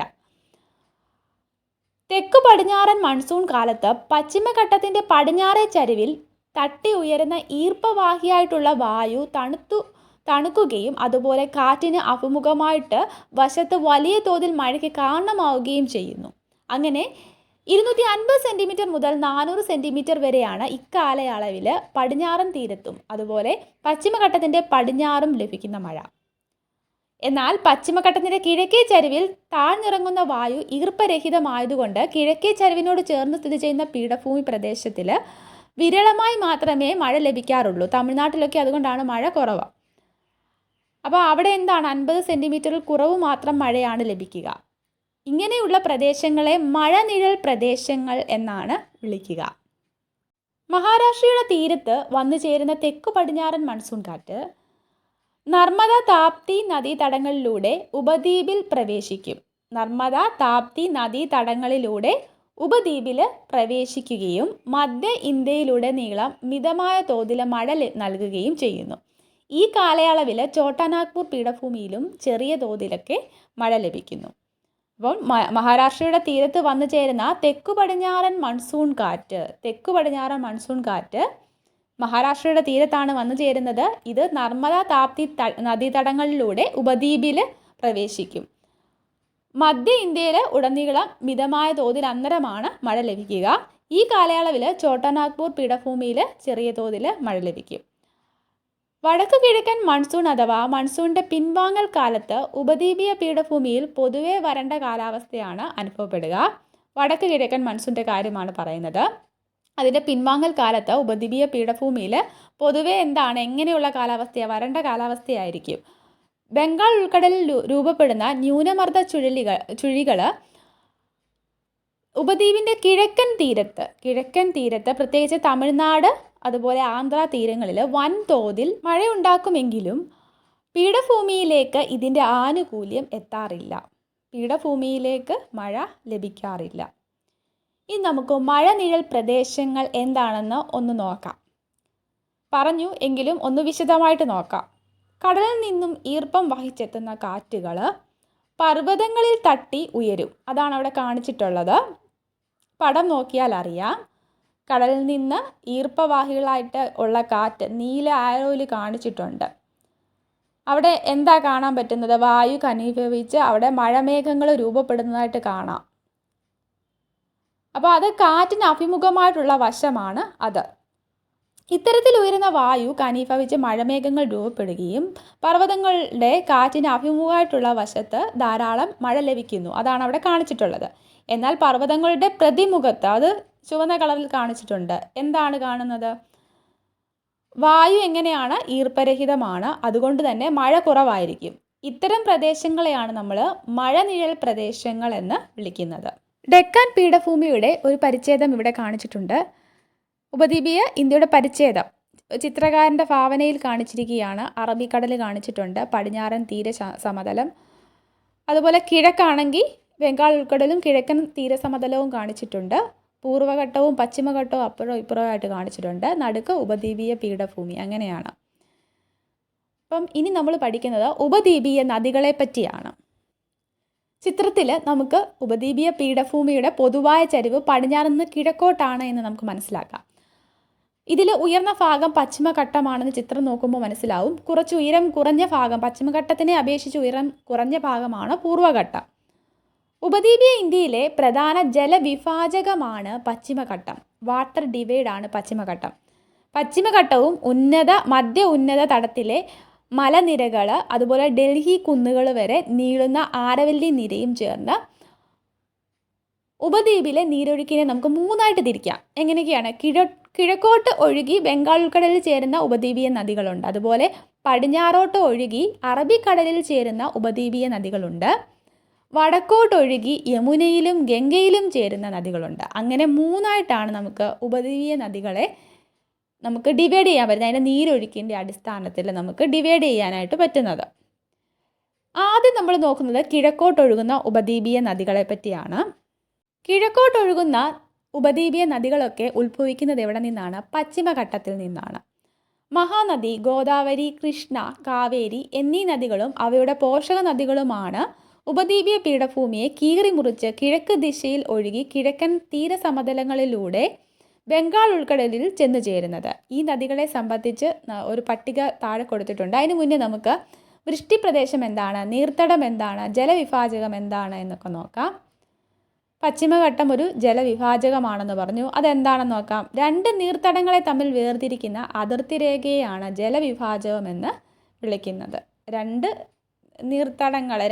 തെക്കു പടിഞ്ഞാറൻ മൺസൂൺ കാലത്ത് പശ്ചിമഘട്ടത്തിൻ്റെ പടിഞ്ഞാറേ ചരിവിൽ തട്ടി ഉയരുന്ന ഈർപ്പവാഹിയായിട്ടുള്ള വായു തണുക്കുകയും അതുപോലെ കാറ്റിന് അഭിമുഖമായിട്ട് വശത്ത് വലിയ തോതിൽ മഴയ്ക്ക് കാരണമാവുകയും ചെയ്യുന്നു. അങ്ങനെ 250 സെൻറ്റിമീറ്റർ മുതൽ 400 സെൻറ്റിമീറ്റർ വരെയാണ് ഇക്കാലയളവിൽ പടിഞ്ഞാറൻ തീരത്തും അതുപോലെ പശ്ചിമഘട്ടത്തിൻ്റെ പടിഞ്ഞാറും ലഭിക്കുന്ന മഴ. എന്നാൽ പശ്ചിമഘട്ടത്തിൻ്റെ കിഴക്കേ ചരിവിൽ താഴ്ന്നിറങ്ങുന്ന വായു ഈർപ്പരഹിതമായതുകൊണ്ട് കിഴക്കേ ചരിവിനോട് ചേർന്ന് സ്ഥിതി ചെയ്യുന്ന പീഠഭൂമി പ്രദേശത്തിൽ വിരളമായി മാത്രമേ മഴ ലഭിക്കാറുള്ളൂ. തമിഴ്നാട്ടിലൊക്കെ അതുകൊണ്ടാണ് മഴ കുറവ്. അപ്പോൾ അവിടെ എന്താണ് 50 സെൻറ്റിമീറ്ററിൽ കുറവ് മാത്രം മഴയാണ് ലഭിക്കുക. ഇങ്ങനെയുള്ള പ്രദേശങ്ങളെ മഴനിഴൽ പ്രദേശങ്ങൾ എന്നാണ് വിളിക്കുക. മഹാരാഷ്ട്രയുടെ തീരത്ത് വന്നു ചേരുന്ന തെക്കു പടിഞ്ഞാറൻ മൺസൂൺ കാറ്റ് നർമ്മദ താപ്തി നദീതടങ്ങളിലൂടെ ഉപദ്വീപിൽ പ്രവേശിക്കും. നർമ്മദ താപ്തി നദീതടങ്ങളിലൂടെ ഉപദ്വീപിൽ പ്രവേശിക്കുകയും മധ്യ ഇന്ത്യയിലുടനീളം മിതമായ തോതിൽ മഴ നൽകുകയും ചെയ്യുന്നു. ഈ കാലയളവിൽ ചോട്ടാനാഗ്പൂർ പീഠഭൂമിയിലും ചെറിയ തോതിലൊക്കെ മഴ ലഭിക്കുന്നു. അപ്പം മഹാരാഷ്ട്രയുടെ തീരത്ത് വന്നു ചേരുന്ന തെക്കു പടിഞ്ഞാറൻ മൺസൂൺ കാറ്റ് മഹാരാഷ്ട്രയുടെ തീരത്താണ് വന്നു ചേരുന്നത്. ഇത് നർമ്മദ താപ്തി നദീതടങ്ങളിലൂടെ ഉപദ്വീപിൽ പ്രവേശിക്കും. മധ്യ ഇന്ത്യയിൽ ഉടനീളം മിതമായ തോതിൽ അന്നരമാണ് മഴ ലഭിക്കുക. ഈ കാലയളവിൽ ചോട്ടാനാഗ്പൂർ പീഠഭൂമിയിൽ ചെറിയ തോതിൽ മഴ ലഭിക്കും. വടക്കു കിഴക്കൻ മൺസൂൺ അഥവാ മൺസൂണിൻ്റെ പിൻവാങ്ങൽ കാലത്ത് ഉപദ്വീപീയ പീഠഭൂമിയിൽ പൊതുവെ വരണ്ട കാലാവസ്ഥയാണ് അനുഭവപ്പെടുക. വടക്കു കിഴക്കൻ മൺസൂണിൻ്റെ കാര്യമാണ് പറയുന്നത്. അതിൻ്റെ പിൻവാങ്ങൽ കാലത്ത് ഉപദ്വീപീയ പീഠഭൂമിയിൽ പൊതുവെ എങ്ങനെയുള്ള കാലാവസ്ഥയാണ്? വരണ്ട കാലാവസ്ഥയായിരിക്കും. ബംഗാൾ ഉൾക്കടലിൽ രൂപപ്പെടുന്ന ന്യൂനമർദ്ദ ചുഴികൾ ഉപദ്വീപിൻ്റെ കിഴക്കൻ തീരത്ത് പ്രത്യേകിച്ച് തമിഴ്നാട് അതുപോലെ ആന്ധ്ര തീരങ്ങളിൽ വൻതോതിൽ മഴയുണ്ടാക്കുമെങ്കിലും പീഠഭൂമിയിലേക്ക് ഇതിൻ്റെ ആനുകൂല്യം എത്താറില്ല. പീഠഭൂമിയിലേക്ക് മഴ ലഭിക്കാറില്ല. ഇനി നമുക്ക് മഴനിഴൽ പ്രദേശങ്ങൾ എന്താണെന്ന് ഒന്ന് നോക്കാം. പറഞ്ഞു എങ്കിലും ഒന്ന് വിശദമായിട്ട് നോക്കാം. കടലിൽ നിന്നും ഈർപ്പം വഹിച്ചെത്തുന്ന കാറ്റുകൾ പർവ്വതങ്ങളിൽ തട്ടി ഉയരും. അതാണ് അവിടെ കാണിച്ചിട്ടുള്ളത്. പടം നോക്കിയാൽ അറിയാം. കടലിൽ നിന്ന് ഈർപ്പവാഹികളായിട്ട് ഉള്ള കാറ്റ് നീല ആരോയിൽ കാണിച്ചിട്ടുണ്ട്. അവിടെ എന്താ കാണാൻ പറ്റുന്നത്? വായു ഘനീഭവിച്ച് അവിടെ മഴമേഘങ്ങൾ രൂപപ്പെടുന്നതായിട്ട് കാണാം. അപ്പോൾ അത് കാറ്റിന് അഭിമുഖമായിട്ടുള്ള വശമാണ് അത്. ഇത്തരത്തിൽ ഉയരുന്ന വായു ഘനീഭവിച്ച് മഴമേഘങ്ങൾ രൂപപ്പെടുകയും പർവ്വതങ്ങളുടെ കാറ്റിന് അഭിമുഖമായിട്ടുള്ള വശത്ത് ധാരാളം മഴ ലഭിക്കുന്നു. അതാണ് അവിടെ കാണിച്ചിട്ടുള്ളത്. എന്നാൽ പർവ്വതങ്ങളുടെ പ്രതിമുഖത്ത് അത് ചുവന്ന കളറിൽ കാണിച്ചിട്ടുണ്ട്. എന്താണ് കാണുന്നത്? വായു എങ്ങനെയാണ്? ഈർപ്പരഹിതമാണ്. അതുകൊണ്ട് തന്നെ മഴ കുറവായിരിക്കും. ഇത്തരം പ്രദേശങ്ങളെയാണ് നമ്മൾ മഴനിഴൽ പ്രദേശങ്ങൾ എന്ന് വിളിക്കുന്നത്. ഡെക്കാൻ പീഠഭൂമിയുടെ ഒരു പരിച്ഛേദം ഇവിടെ കാണിച്ചിട്ടുണ്ട്. ഉപദ്വീപീയ ഇന്ത്യയുടെ പരിച്ഛേദം ചിത്രകാരൻ്റെ ഭാവനയിൽ കാണിച്ചിരിക്കുകയാണ്. അറബിക്കടൽ കാണിച്ചിട്ടുണ്ട്, പടിഞ്ഞാറൻ തീരസമതലം, അതുപോലെ കിഴക്കാണെങ്കിൽ ബംഗാൾ ഉൾക്കടലും കിഴക്കൻ തീരസമതലവും കാണിച്ചിട്ടുണ്ട്. പൂർവ്വഘട്ടവും പശ്ചിമഘട്ടവും അപ്പുറവും ഇപ്പുറമായിട്ട് കാണിച്ചിട്ടുണ്ട്. നടുക്ക് ഉപദ്വീപീയ പീഠഭൂമി. അങ്ങനെയാണ്. അപ്പം ഇനി നമ്മൾ പഠിക്കുന്നത് ഉപദ്വീപീയ നദികളെ പറ്റിയാണ്. ചിത്രത്തിൽ നമുക്ക് ഉപദ്വീപീയ പീഠഭൂമിയുടെ പൊതുവായ ചരിവ് പടിഞ്ഞാറ് നിന്ന് കിഴക്കോട്ടാണ് എന്ന് നമുക്ക് മനസ്സിലാക്കാം. ഇതിൽ ഉയർന്ന ഭാഗം പശ്ചിമഘട്ടമാണെന്ന് ചിത്രം നോക്കുമ്പോൾ മനസ്സിലാവും. കുറച്ച് ഉയരം കുറഞ്ഞ ഭാഗം, പശ്ചിമഘട്ടത്തിനെ അപേക്ഷിച്ച് ഉയരം കുറഞ്ഞ ഭാഗമാണ് പൂർവ്വഘട്ടം. ഉപദ്വീപീയ ഇന്ത്യയിലെ പ്രധാന ജലവിഭാജകമാണ് പശ്ചിമഘട്ടം. വാട്ടർ ഡിവൈഡാണ് പശ്ചിമഘട്ടം. പശ്ചിമഘട്ടവും മധ്യ ഉന്നത തടത്തിലെ മലനിരകൾ, അതുപോലെ ഡൽഹി കുന്നുകൾ വരെ നീളുന്ന ആരവല്ലി നിരയും ചേർന്ന് ഉപദ്വീപിലെ നീരൊഴുക്കിനെ നമുക്ക് മൂന്നായിട്ട് തിരിക്കാം. എങ്ങനെയൊക്കെയാണ്? കിഴക്കോട്ട് ഒഴുകി ബംഗാൾ ഉൾക്കടലിൽ ചേരുന്ന ഉപദ്വീപീയ നദികളുണ്ട്. അതുപോലെ പടിഞ്ഞാറോട്ട് ഒഴുകി അറബിക്കടലിൽ ചേരുന്ന ഉപദ്വീപീയ നദികളുണ്ട്. വടക്കോട്ടൊഴുകി യമുനയിലും ഗംഗയിലും ചേരുന്ന നദികളുണ്ട്. അങ്ങനെ മൂന്നായിട്ടാണ് നമുക്ക് ഉപദ്വീപീയ നദികളെ നമുക്ക് ഡിവൈഡ് ചെയ്യാൻ പറ്റുന്നത്. അതിൻ്റെ നീരൊഴുക്കിൻ്റെ അടിസ്ഥാനത്തിൽ നമുക്ക് ഡിവൈഡ് ചെയ്യാനായിട്ട് പറ്റുന്നത്. ആദ്യം നമ്മൾ നോക്കുന്നത് കിഴക്കോട്ടൊഴുകുന്ന ഉപദ്വീപീയ നദികളെ പറ്റിയാണ്. കിഴക്കോട്ടൊഴുകുന്ന ഉപദ്വീപീയ നദികളൊക്കെ ഉത്ഭവിക്കുന്നത് എവിടെ നിന്നാണ്? പശ്ചിമഘട്ടത്തിൽ നിന്നാണ്. മഹാനദി, ഗോദാവരി, കൃഷ്ണ, കാവേരി എന്നീ നദികളും അവയുടെ പോഷക നദികളുമാണ് ഉപദ്വീപീയ പീഠഭൂമിയെ കീറി മുറിച്ച് കിഴക്ക് ദിശയിൽ ഒഴുകി കിഴക്കൻ തീരസമതലങ്ങളിലൂടെ ബംഗാൾ ഉൾക്കടലിൽ ചെന്നു ചേരുന്നത്. ഈ നദികളെ സംബന്ധിച്ച് ഒരു പട്ടിക താഴെ കൊടുത്തിട്ടുണ്ട്. അതിന് മുന്നേ നമുക്ക് വൃഷ്ടിപ്രദേശം എന്താണ്, നീർത്തടം എന്താണ്, ജലവിഭാജകം എന്താണ് എന്നൊക്കെ നോക്കാം. പശ്ചിമഘട്ടം ഒരു ജലവിഭാജകമാണെന്ന് പറഞ്ഞു. അതെന്താണെന്ന് നോക്കാം. രണ്ട് നീർത്തടങ്ങളെ തമ്മിൽ വേർതിരിക്കുന്ന അതിർത്തി രേഖയെയാണ് ജലവിഭാജകമെന്ന് വിളിക്കുന്നത്. രണ്ട് നീർത്തടങ്ങളെ,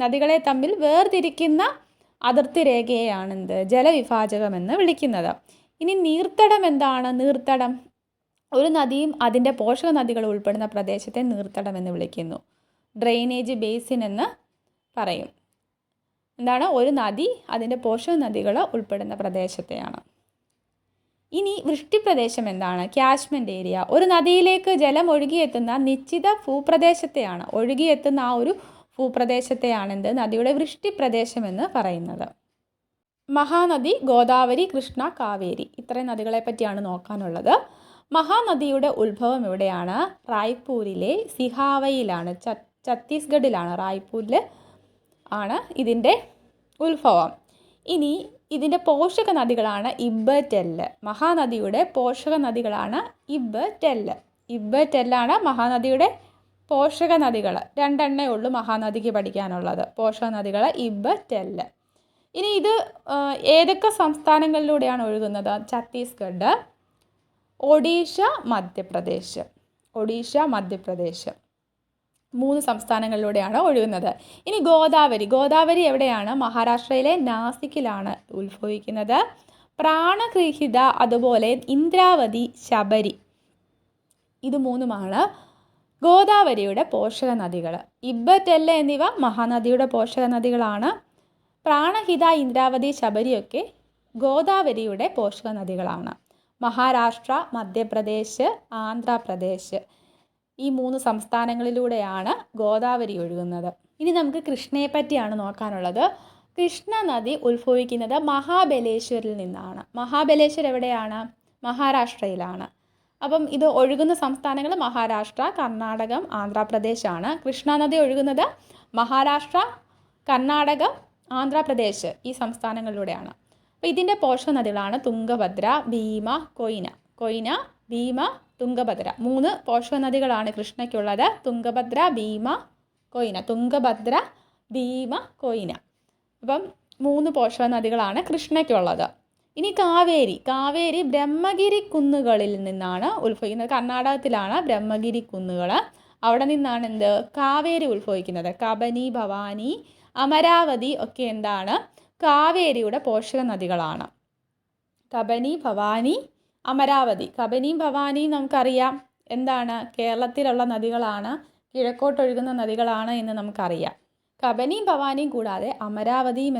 നദികളെ തമ്മിൽ വേർതിരിക്കുന്ന അതിർത്തി രേഖയെയാണ് ജലവിഭാജകമെന്ന് വിളിക്കുന്നത്. ഇനി നീർത്തടം എന്താണ്? നീർത്തടം ഒരു നദിയും അതിൻ്റെ പോഷക നദികൾ ഉൾപ്പെടുന്ന പ്രദേശത്തെ നീർത്തടം എന്ന് വിളിക്കുന്നു. ഡ്രെയിനേജ് ബേസിൻ എന്ന് പറയും. ഒരു നദി അതിൻ്റെ പോഷക നദികൾ ഉൾപ്പെടുന്ന പ്രദേശത്തെയാണ്. ഇനി വൃഷ്ടിപ്രദേശം എന്താണ്? Catchment area. ഒരു നദിയിലേക്ക് ജലം ഒഴുകിയെത്തുന്ന നിശ്ചിത ഭൂപ്രദേശത്തെയാണ്, ഒഴുകിയെത്തുന്ന ആ ഒരു ഭൂപ്രദേശത്തെയാണ് നദിയുടെ വൃഷ്ടിപ്രദേശം എന്ന് പറയുന്നത്. മഹാനദി, ഗോദാവരി, കൃഷ്ണ, കാവേരി, ഇത്രയും നദികളെ പറ്റിയാണ് നോക്കാനുള്ളത്. മഹാനദിയുടെ ഉത്ഭവം എവിടെയാണ്? റായ്പൂരിലെ സിഹാവയിലാണ്, ഛത്തീസ്ഗഡിലാണ്. റായ്പൂരിൽ ആണ് ഇതിൻ്റെ ഉത്ഭവം. ഇനി ഇതിൻ്റെ പോഷക നദികളാണ് ഇബ്ബ്, ടെല്ല്. മഹാനദിയുടെ പോഷക നദികളാണ് ഇബ്ബ്, ടെല്ല്. ഇബ്ബ്, ടെല്ലാണ് മഹാനദിയുടെ പോഷക നദികൾ. രണ്ടെണ്ണേ ഉള്ളൂ മഹാനദിക്ക് പഠിക്കാനുള്ളത്. പോഷക നദികൾ ഇബ്ബ്, ടെല്ല്. ഇനി ഇത് ഏതൊക്കെ സംസ്ഥാനങ്ങളിലൂടെയാണ് ഒഴുകുന്നത്? ഛത്തീസ്ഗഡ്, ഒഡീഷ, മധ്യപ്രദേശ്. മൂന്ന് സംസ്ഥാനങ്ങളിലൂടെയാണ് ഒഴുകുന്നത്. ഇനി ഗോദാവരി എവിടെയാണ്? മഹാരാഷ്ട്രയിലെ നാസിക്കിലാണ് ഉത്ഭവിക്കുന്നത്. പ്രാണഗൃഹിത, അതുപോലെ ഇന്ദ്രാവതി, ശബരി, ഇത് മൂന്നുമാണ് ഗോദാവരിയുടെ പോഷക നദികൾ. ഇബ്ബ്, ടെല്ല് എന്നിവ മഹാനദിയുടെ പോഷക നദികളാണ്. പ്രാണഹിത, ഇന്ദ്രാവതി, ശബരിയൊക്കെ ഗോദാവരിയുടെ പോഷക നദികളാണ്. മഹാരാഷ്ട്ര, മധ്യപ്രദേശ്, ആന്ധ്രാപ്രദേശ്, ഈ മൂന്ന് സംസ്ഥാനങ്ങളിലൂടെയാണ് ഗോദാവരി ഒഴുകുന്നത്. ഇനി നമുക്ക് കൃഷ്ണയെ പറ്റിയാണ് നോക്കാനുള്ളത്. കൃഷ്ണ നദി ഉത്ഭവിക്കുന്നത് മഹാബലേശ്വരിൽ നിന്നാണ്. മഹാബലേശ്വർ എവിടെയാണ്? മഹാരാഷ്ട്രയിലാണ്. അപ്പം ഇത് ഒഴുകുന്ന സംസ്ഥാനങ്ങൾ മഹാരാഷ്ട്ര, കർണാടകം, ആന്ധ്രാപ്രദേശാണ്. കൃഷ്ണ നദി ഒഴുകുന്നത് മഹാരാഷ്ട്ര, കർണാടകം, ആന്ധ്രാപ്രദേശ് ഈ സംസ്ഥാനങ്ങളിലൂടെയാണ്. അപ്പോൾ ഇതിൻ്റെ പോഷക നദികളാണ് തുംഗഭദ്ര, ഭീമ, കൊയ്ന, ഭീമ, തുംഗഭദ്ര. മൂന്ന് പോഷക നദികളാണ് കൃഷ്ണയ്ക്കുള്ളത്. തുംഗഭദ്ര, ഭീമ, കൊയ്ന. അപ്പം മൂന്ന് പോഷക നദികളാണ് കൃഷ്ണയ്ക്കുള്ളത്. ഇനി കാവേരി ബ്രഹ്മഗിരി കുന്നുകളിൽ നിന്നാണ് ഉത്ഭവിക്കുന്നത്. കർണാടകത്തിലാണ് ബ്രഹ്മഗിരി കുന്നുകൾ. അവിടെ നിന്നാണ് കാവേരി ഉത്ഭവിക്കുന്നത്. കബനി, ഭവാനി, അമരാവതി ഒക്കെ കാവേരിയുടെ പോഷക നദികളാണ്. കബനി, ഭവാനി, അമരാവതി. കബനിയും ഭവാനിയും നമുക്കറിയാം കേരളത്തിലുള്ള നദികളാണ്, കിഴക്കോട്ടൊഴുകുന്ന നദികളാണ് എന്ന് നമുക്കറിയാം. കബനിയും ഭവാനിയും കൂടാതെ അമരാവതിയും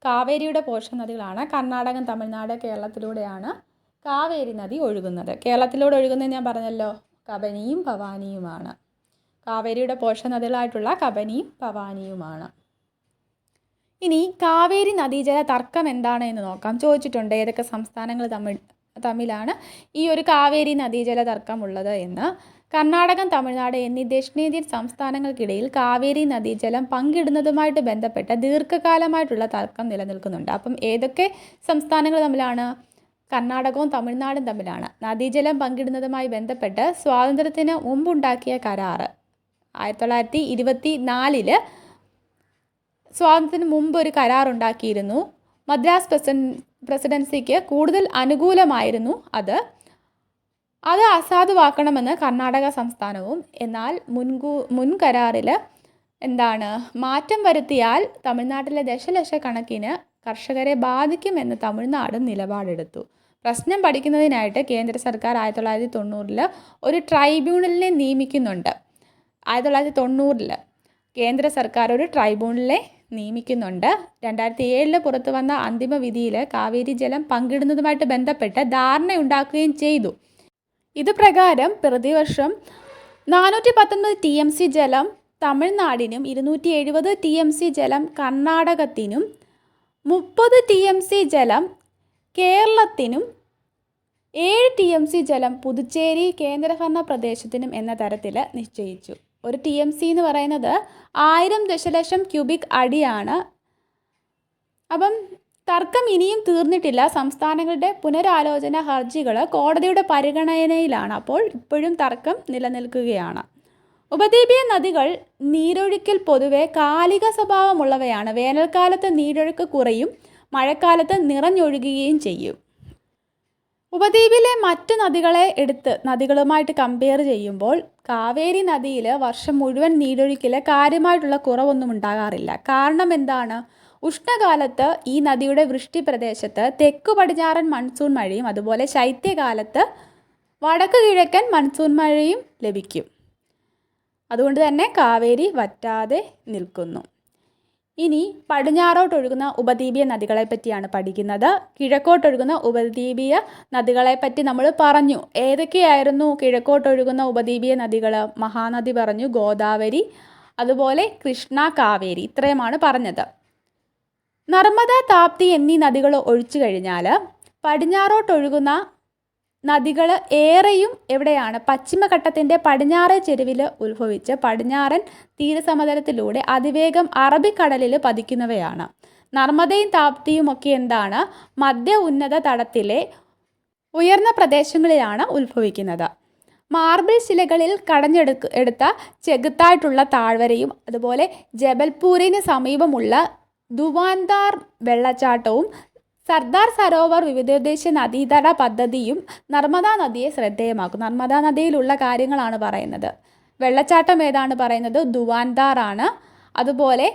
കാവേരിയുടെ പോഷക നദികളാണ്. കർണാടകം, തമിഴ്നാട്, കേരളത്തിലൂടെയാണ് കാവേരി നദി ഒഴുകുന്നത്. കേരളത്തിലൂടെ ഒഴുകുന്നത് ഞാൻ പറഞ്ഞല്ലോ, കബനിയും ഭവാനിയുമാണ്. കാവേരിയുടെ പോഷക നദികളായിട്ടുള്ള കബനിയും ഭവാനിയുമാണ്. ഇനി കാവേരി നദീജല തർക്കം എന്താണ് എന്ന് നോക്കാം. ചോദിച്ചിട്ടുണ്ട് ഏതൊക്കെ സംസ്ഥാനങ്ങൾ തമ്മിൽ തമ്മിലാണ് ഈ ഒരു കാവേരി നദീജല തർക്കമുള്ളത് എന്ന്. കർണാടകം, തമിഴ്നാട് എന്നീ ദക്ഷിണേന്ത്യൻ സംസ്ഥാനങ്ങൾക്കിടയിൽ കാവേരി നദീജലം പങ്കിടുന്നതുമായിട്ട് ബന്ധപ്പെട്ട ദീർഘകാലമായിട്ടുള്ള തർക്കം നിലനിൽക്കുന്നുണ്ട്. അപ്പം ഏതൊക്കെ സംസ്ഥാനങ്ങൾ തമ്മിലാണ്? കർണാടകവും തമിഴ്നാടും തമ്മിലാണ്. നദീജലം പങ്കിടുന്നതുമായി ബന്ധപ്പെട്ട് സ്വാതന്ത്ര്യത്തിന് മുമ്പുണ്ടാക്കിയ കരാറ് 1924 സ്വാതന്ത്ര്യത്തിന് മുമ്പ് ഒരു കരാറുണ്ടാക്കിയിരുന്നു. മദ്രാസ് പ്രസിഡൻസിക്ക് കൂടുതൽ അനുകൂലമായിരുന്നു അത് അസാധുവാക്കണമെന്ന് കർണാടക സംസ്ഥാനവും. എന്നാൽ മുൻ കരാറിൽ മാറ്റം വരുത്തിയാൽ തമിഴ്നാട്ടിലെ ദശലക്ഷക്കണക്കിന് കർഷകരെ ബാധിക്കുമെന്ന് തമിഴ്നാടും നിലപാടെടുത്തു. പ്രശ്നം പഠിക്കുന്നതിനായിട്ട് കേന്ദ്ര സർക്കാർ 1990 ഒരു ട്രൈബ്യൂണലിനെ നിയമിക്കുന്നുണ്ട്. 1990 കേന്ദ്ര സർക്കാർ ഒരു ട്രൈബ്യൂണലിനെ നിയമിക്കുന്നുണ്ട്. 2007 പുറത്തു വന്ന അന്തിമ വിധിയിൽ കാവേരി ജലം പങ്കിടുന്നതുമായിട്ട് ബന്ധപ്പെട്ട് ധാരണയുണ്ടാക്കുകയും ചെയ്തു. ഇത് പ്രകാരം പ്രതിവർഷം 419 TMC ജലം തമിഴ്നാടിനും 270 TMC ജലം കർണാടകത്തിനും 30 TMC ജലം കേരളത്തിനും 7 TMC ജലം പുതുച്ചേരി കേന്ദ്രഭരണ പ്രദേശത്തിനും എന്ന തരത്തിൽ നിശ്ചയിച്ചു. ഒരു TMC എന്ന് പറയുന്നത് 1000 ദശലക്ഷം ക്യൂബിക് അടിയാണ്. അപ്പം തർക്കം ഇനിയും തീർന്നിട്ടില്ല. സംസ്ഥാനങ്ങളുടെ പുനരാലോചന ഹർജികൾ കോടതിയുടെ പരിഗണനയിലാണ്. അപ്പോൾ ഇപ്പോഴും തർക്കം നിലനിൽക്കുകയാണ്. ഉപദ്വീപീയ നദികൾ നീരൊഴുക്കിൽ പൊതുവെ കാലിക സ്വഭാവമുള്ളവയാണ്. വേനൽക്കാലത്ത് നീരൊഴുക്ക് കുറയും, മഴക്കാലത്ത് നിറഞ്ഞൊഴുകുകയും ചെയ്യും. ഉപദ്വീപിലെ മറ്റ് നദികളുമായിട്ട് കമ്പയർ ചെയ്യുമ്പോൾ കാവേരി നദിയിൽ വർഷം മുഴുവൻ നീരൊഴുക്കിൽ കാര്യമായിട്ടുള്ള കുറവൊന്നും ഉണ്ടാകാറില്ല. കാരണം എന്താണ്? ഉഷ്ണകാലത്ത് ഈ നദിയുടെ വൃഷ്ടി പ്രദേശത്ത് തെക്കു പടിഞ്ഞാറൻ മൺസൂൺ മഴയും അതുപോലെ ശൈത്യകാലത്ത് വടക്ക് കിഴക്കൻ മൺസൂൺ മഴയും ലഭിക്കും. അതുകൊണ്ട് തന്നെ കാവേരി വറ്റാതെ നിൽക്കുന്നു. ഇനി പടിഞ്ഞാറോട്ടൊഴുകുന്ന ഉപദ്വീപീയ നദികളെ പറ്റിയാണ് പഠിക്കുന്നത്. കിഴക്കോട്ടൊഴുകുന്ന ഉപദ്വീപീയ നദികളെപ്പറ്റി നമ്മൾ പറഞ്ഞു. ഏതൊക്കെയായിരുന്നു കിഴക്കോട്ടൊഴുകുന്ന ഉപദ്വീപീയ നദികൾ? മഹാനദി പറഞ്ഞു, ഗോദാവരി, അതുപോലെ കൃഷ്ണ, കാവേരി, ഇത്രയുമാണ് പറഞ്ഞത്. നർമ്മദ, താപ്തി എന്നീ നദികൾ ഒഴിച്ചു കഴിഞ്ഞാൽ പടിഞ്ഞാറോട്ടൊഴുകുന്ന നദികൾ ഏറെയും എവിടെയാണ്? പശ്ചിമഘട്ടത്തിൻ്റെ പടിഞ്ഞാറേ ചെരുവിൽ ഉത്ഭവിച്ച് പടിഞ്ഞാറൻ തീരസമതലത്തിലൂടെ അതിവേഗം അറബിക്കടലിൽ പതിക്കുന്നവയാണ്. നർമ്മദയും താപ്തിയും ഒക്കെ മധ്യ ഉന്നത തടത്തിലെ ഉയർന്ന പ്രദേശങ്ങളിലാണ് ഉത്ഭവിക്കുന്നത്. മാർബിൾ ശിലകളിൽ കടഞ്ഞെടുത്ത ചെകുത്തായിട്ടുള്ള താഴ്വരയും അതുപോലെ ജബൽപൂരിന് സമീപമുള്ള ദുവാന്താർ വെള്ളച്ചാട്ടവും സർദാർ സരോവർ വിവിധോദ്ദേശ നദീതട പദ്ധതിയും നർമ്മദാ നദിയെ ശ്രദ്ധേയമാക്കും. നർമ്മദാ നദിയിലുള്ള കാര്യങ്ങളാണ് പറയുന്നത്. വെള്ളച്ചാട്ടം ഏതാണ് പറയുന്നത്? ദുവാന്താർ ആണ്. അതുപോലെ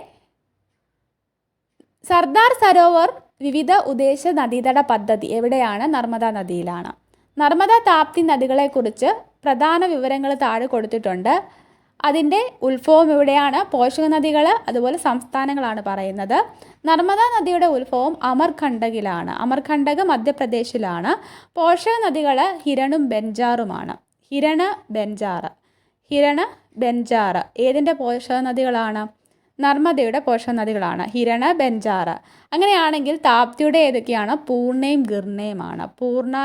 സർദാർ സരോവർ വിവിധ ഉദ്ദേശ നദീതട പദ്ധതി എവിടെയാണ്? നർമ്മദാ നദിയിലാണ്. നർമ്മദ, താപ്തി നദികളെക്കുറിച്ച് പ്രധാന വിവരങ്ങൾ താഴെ കൊടുത്തിട്ടുണ്ട്. അതിൻ്റെ ഉത്ഭവം എവിടെയാണ്? പോഷക നദികൾ അതുപോലെ സംസ്ഥാനങ്ങളാണ് പറയുന്നത്. നർമ്മദാ നദിയുടെ ഉത്ഭവം അമർകണ്ടകിലാണ്. അമർകണ്ടക് മധ്യപ്രദേശിലാണ്. പോഷക നദികൾ ഹിരണും ബെഞ്ചാറുമാണ്. ബെഞ്ചാറ് ഏതിൻ്റെ പോഷക നദികളാണ്? നർമ്മദയുടെ പോഷക നദികളാണ് ഹിരണ, ബെഞ്ചാറ്. അങ്ങനെയാണെങ്കിൽ താപ്തിയുടെ ഏതൊക്കെയാണ്? പൂർണ്ണയും ഗിർണയുമാണ്. പൂർണ്ണ,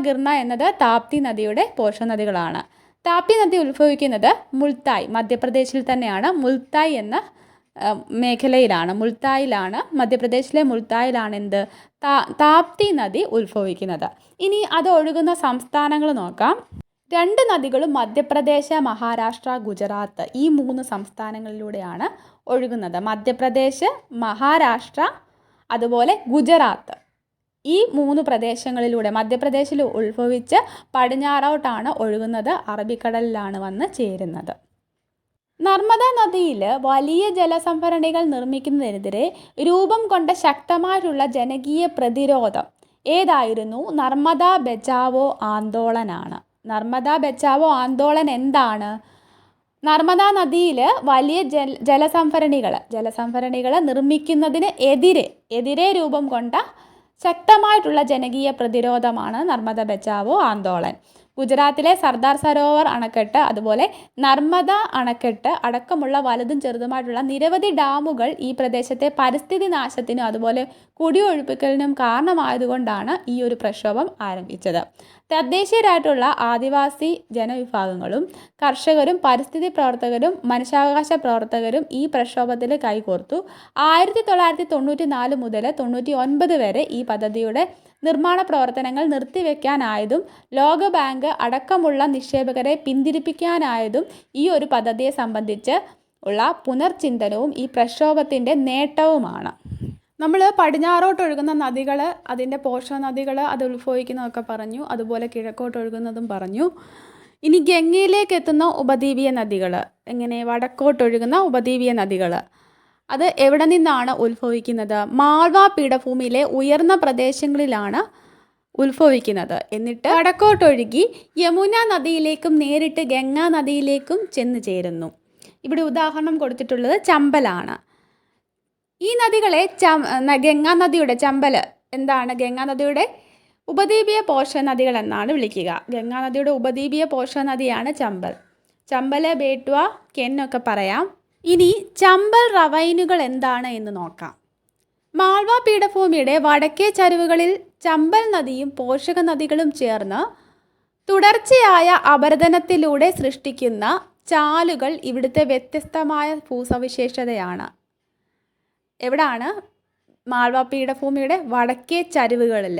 ഗിർണ എന്നത് താപ്തി നദിയുടെ പോഷക നദികളാണ്. താപ്തി നദി ഉത്ഭവിക്കുന്നത് മുൾത്തായ്, മധ്യപ്രദേശിൽ തന്നെയാണ്. മുൾത്തായ് എന്ന മേഖലയിലാണ്. മധ്യപ്രദേശിലെ മുൾത്തായിലാണ് താപ്തി നദി ഉത്ഭവിക്കുന്നത്. ഇനി അത് ഒഴുകുന്ന സംസ്ഥാനങ്ങൾ നോക്കാം. 2 നദികളും മധ്യപ്രദേശ്, മഹാരാഷ്ട്ര, ഗുജറാത്ത് ഈ 3 സംസ്ഥാനങ്ങളിലൂടെയാണ് ഒഴുകുന്നത്. മധ്യപ്രദേശ്, മഹാരാഷ്ട്ര, അതുപോലെ ഗുജറാത്ത് ഈ 3 പ്രദേശങ്ങളിലൂടെ മധ്യപ്രദേശിൽ ഉത്ഭവിച്ച് പടിഞ്ഞാറോട്ടാണ് ഒഴുകുന്നത്. അറബിക്കടലിലാണ് വന്ന് ചേരുന്നത്. നർമ്മദാ നദിയിൽ വലിയ ജലസംഭരണികൾ നിർമ്മിക്കുന്നതിനെതിരെ രൂപം കൊണ്ട ശക്തമായിട്ടുള്ള ജനകീയ പ്രതിരോധം ഏതായിരുന്നു? നർമ്മദാ ബച്ചാവോ ആന്തോളനാണ്. നർമ്മദാ ബച്ചാവോ ആന്തോളൻ എന്താണ്? നർമ്മദാ നദിയിൽ വലിയ ജലസംഭരണികൾ നിർമ്മിക്കുന്നതിന് എതിരെ രൂപം കൊണ്ട ശക്തമായിട്ടുള്ള ജനകീയ പ്രതിരോധമാണ് നർമ്മദ ബച്ചാവോ ആന്തോളൻ. ഗുജറാത്തിലെ സർദാർ സരോവർ അണക്കെട്ട്, അതുപോലെ നർമ്മദ അണക്കെട്ട് അടക്കമുള്ള വലുതും ചെറുതുമായിട്ടുള്ള നിരവധി ഡാമുകൾ ഈ പ്രദേശത്തെ പരിസ്ഥിതി നാശത്തിനും അതുപോലെ കുടിയൊഴിപ്പിക്കലിനും കാരണമായതുകൊണ്ടാണ് ഈ ഒരു പ്രക്ഷോഭം ആരംഭിച്ചത്. തദ്ദേശീയരായിട്ടുള്ള ആദിവാസി ജനവിഭാഗങ്ങളും കർഷകരും പരിസ്ഥിതി പ്രവർത്തകരും മനുഷ്യാവകാശ പ്രവർത്തകരും ഈ പ്രക്ഷോഭത്തിൽ കൈകോർത്തു. 1994 മുതൽ 99 വരെ ഈ പദ്ധതിയുടെ നിർമ്മാണ പ്രവർത്തനങ്ങൾ നിർത്തിവെക്കാനായതും ലോകബാങ്ക് അടക്കമുള്ള നിക്ഷേപകരെ പിന്തിരിപ്പിക്കാനായതും ഈ ഒരു പദ്ധതിയെ സംബന്ധിച്ച് ഉള്ള പുനർചിന്തനവും ഈ പ്രക്ഷോഭത്തിൻ്റെ നേട്ടവുമാണ്. നമ്മൾ പടിഞ്ഞാറോട്ടൊഴുകുന്ന നദികൾ, അതിൻ്റെ പോഷക നദികൾ, അത് ഉത്ഭവിക്കുന്നതൊക്കെ പറഞ്ഞു. അതുപോലെ കിഴക്കോട്ടൊഴുകുന്നതും പറഞ്ഞു. ഇനി ഗംഗയിലേക്ക് എത്തുന്ന ഉപദ്വീപീയ നദികൾ, എങ്ങനെ വടക്കോട്ടൊഴുകുന്ന ഉപദ്വീപീയ നദികൾ, അത് എവിടെ നിന്നാണ് ഉത്ഭവിക്കുന്നത്? മാൾവ പീഠഭൂമിയിലെ ഉയർന്ന പ്രദേശങ്ങളിലാണ് ഉത്ഭവിക്കുന്നത്. എന്നിട്ട് വടക്കോട്ടൊഴുകി യമുന നദിയിലേക്കും നേരിട്ട് ഗംഗാ നദിയിലേക്കും ചെന്ന് ചേരുന്നു. ഇവിടെ ഉദാഹരണം കൊടുത്തിട്ടുള്ളത് ചമ്പലാണ്. ഈ നദികളെ ഗംഗാ നദിയുടെ ചമ്പൽ എന്താണ്? ഗംഗാ നദിയുടെ ഉപദ്വീപീയ പോഷക നദികൾ എന്നാണ് വിളിക്കുക. ഗംഗാ നദിയുടെ ഉപദ്വീപീയ പോഷക നദിയാണ് ചമ്പൽ. ചമ്പൽ, ബേട്വ, കെന്നൊക്കെ പറയാം. ഇനി ചമ്പൽ റവൈനുകൾ എന്താണ് എന്ന് നോക്കാം. മാൾവ പീഠഭൂമിയുടെ വടക്കേ ചരിവുകളിൽ ചമ്പൽ നദിയും പോഷക നദികളും ചേർന്ന് തുടർച്ചയായ അപരദനത്തിലൂടെ സൃഷ്ടിക്കുന്ന ചാലുകൾ ഇവിടുത്തെ വ്യത്യസ്തമായ ഭൂസവിശേഷതയാണ്. എവിടാണ്? മാൾവ പീഠഭൂമിയുടെ വടക്കേ ചരിവുകളിൽ.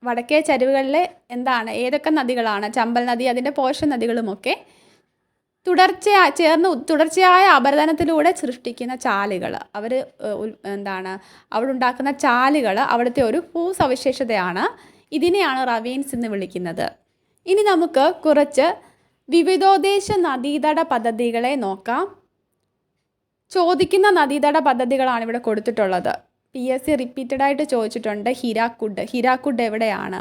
വടക്കേ ചരിവുകളിൽ എന്താണ്? ഏതൊക്കെ നദികളാണ്? ചമ്പൽ നദി, അതിൻ്റെ പോഷക നദികളുമൊക്കെ തുടർച്ചയായ അപരദനത്തിലൂടെ സൃഷ്ടിക്കുന്ന ചാലുകൾ, അവിടെ ഉണ്ടാക്കുന്ന ചാലുകൾ അവിടുത്തെ ഒരു ഭൂസവിശേഷതയാണ്. ഇതിനെയാണ് റവീൻസ് എന്ന് വിളിക്കുന്നത്. ഇനി നമുക്ക് കുറച്ച് വിവിധോദ്ദേശ നദീതട പദ്ധതികളെ നോക്കാം. ചോദിക്കുന്ന നദീതട പദ്ധതികളാണ് ഇവിടെ കൊടുത്തിട്ടുള്ളത്. PSC റിപ്പീറ്റഡായിട്ട് ചോദിച്ചിട്ടുണ്ട്. ഹിരാക്കുഡ് എവിടെയാണ്?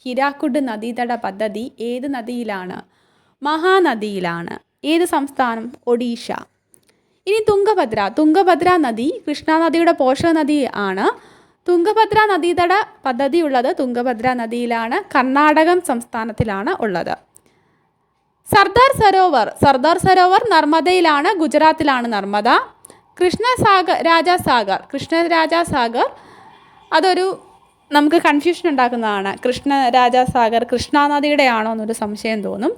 ഹിരാക്കുഡ് നദീതട പദ്ധതി ഏത് നദിയിലാണ്? മഹാനദിയിലാണ്. ഏത് സംസ്ഥാനം? ഒഡീഷ. ഇനി തുംഗഭദ്ര നദി കൃഷ്ണ നദിയുടെ പോഷക നദി ആണ്. തുംഗഭദ്ര നദീതട പദ്ധതി ഉള്ളത് തുംഗഭദ്ര നദിയിലാണ്. കർണാടകം സംസ്ഥാനത്തിലാണ് ഉള്ളത്. സർദാർ സരോവർ നർമ്മദയിലാണ്. ഗുജറാത്തിലാണ് നർമ്മദ. കൃഷ്ണരാജസാഗർ അതൊരു നമുക്ക് കൺഫ്യൂഷൻ ഉണ്ടാക്കുന്നതാണ്. കൃഷ്ണരാജസാഗർ കൃഷ്ണ നദിയുടെ ആണോ എന്നൊരു സംശയം തോന്നും.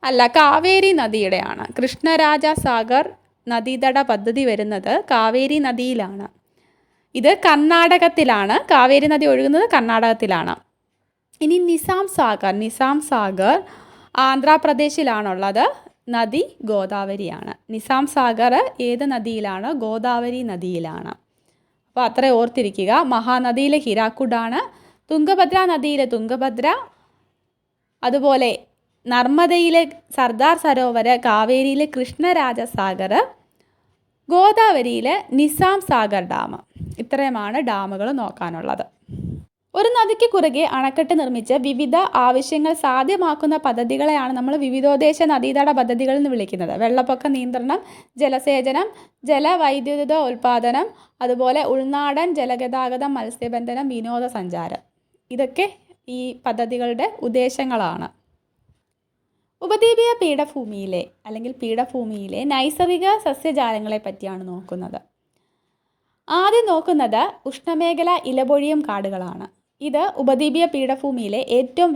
അല്ല, കാവേരി നദിയുടെയാണ്. കൃഷ്ണരാജസാഗർ നദീതട പദ്ധതി വരുന്നത് കാവേരി നദിയിലാണ്. ഇത് കർണാടകത്തിലാണ്. കാവേരി നദി ഒഴുകുന്നത് കർണാടകത്തിലാണ്. ഇനി നിസാം സാഗർ ആന്ധ്രാപ്രദേശിലാണുള്ളത്. നദി ഗോദാവരിയാണ്. നിസാം സാഗർ ഏത് നദിയിലാണ്? ഗോദാവരി നദിയിലാണ്. അപ്പോൾ അത്ര ഓർത്തിരിക്കുക. മഹാനദിയിലെ ഹിരാക്കുഡാണ്. തുംഗഭദ്ര നദിയിലെ തുംഗഭദ്ര, അതുപോലെ നർമ്മദയിലെ സർദാർ സരോവർ, കാവേരിയിലെ കൃഷ്ണരാജസാഗർ, ഗോദാവരിയിലെ നിസാം സാഗർ ഡാം. ഇത്രയുമാണ് ഡാമുകൾ നോക്കാനുള്ളത്. ഒരു നദിക്ക് കുറുകെ അണക്കെട്ട് നിർമ്മിച്ച് വിവിധ ആവശ്യങ്ങൾ സാധ്യമാക്കുന്ന പദ്ധതികളെയാണ് നമ്മൾ വിവിധോദ്ദേശ നദീതട പദ്ധതികൾ എന്ന് വിളിക്കുന്നത്. വെള്ളപ്പൊക്ക നിയന്ത്രണം, ജലസേചനം, ജലവൈദ്യുത ഉൽപ്പാദനം, അതുപോലെ ഉൾനാടൻ ജലഗതാഗതം, മത്സ്യബന്ധനം, വിനോദസഞ്ചാരം. ഇതൊക്കെ ഈ പദ്ധതികളുടെ ഉദ്ദേശങ്ങളാണ്. ഉപദ്വീപീയ പീഠഭൂമിയിലെ നൈസർഗിക സസ്യജാലങ്ങളെ പറ്റിയാണ് നോക്കുന്നത്. ആദ്യം നോക്കുന്നത് ഉഷ്ണമേഖല ഇലപൊഴിയും കാടുകളാണ്. ഇത് ഉപദ്വീപീയ പീഠഭൂമിയിലെ ഏറ്റവും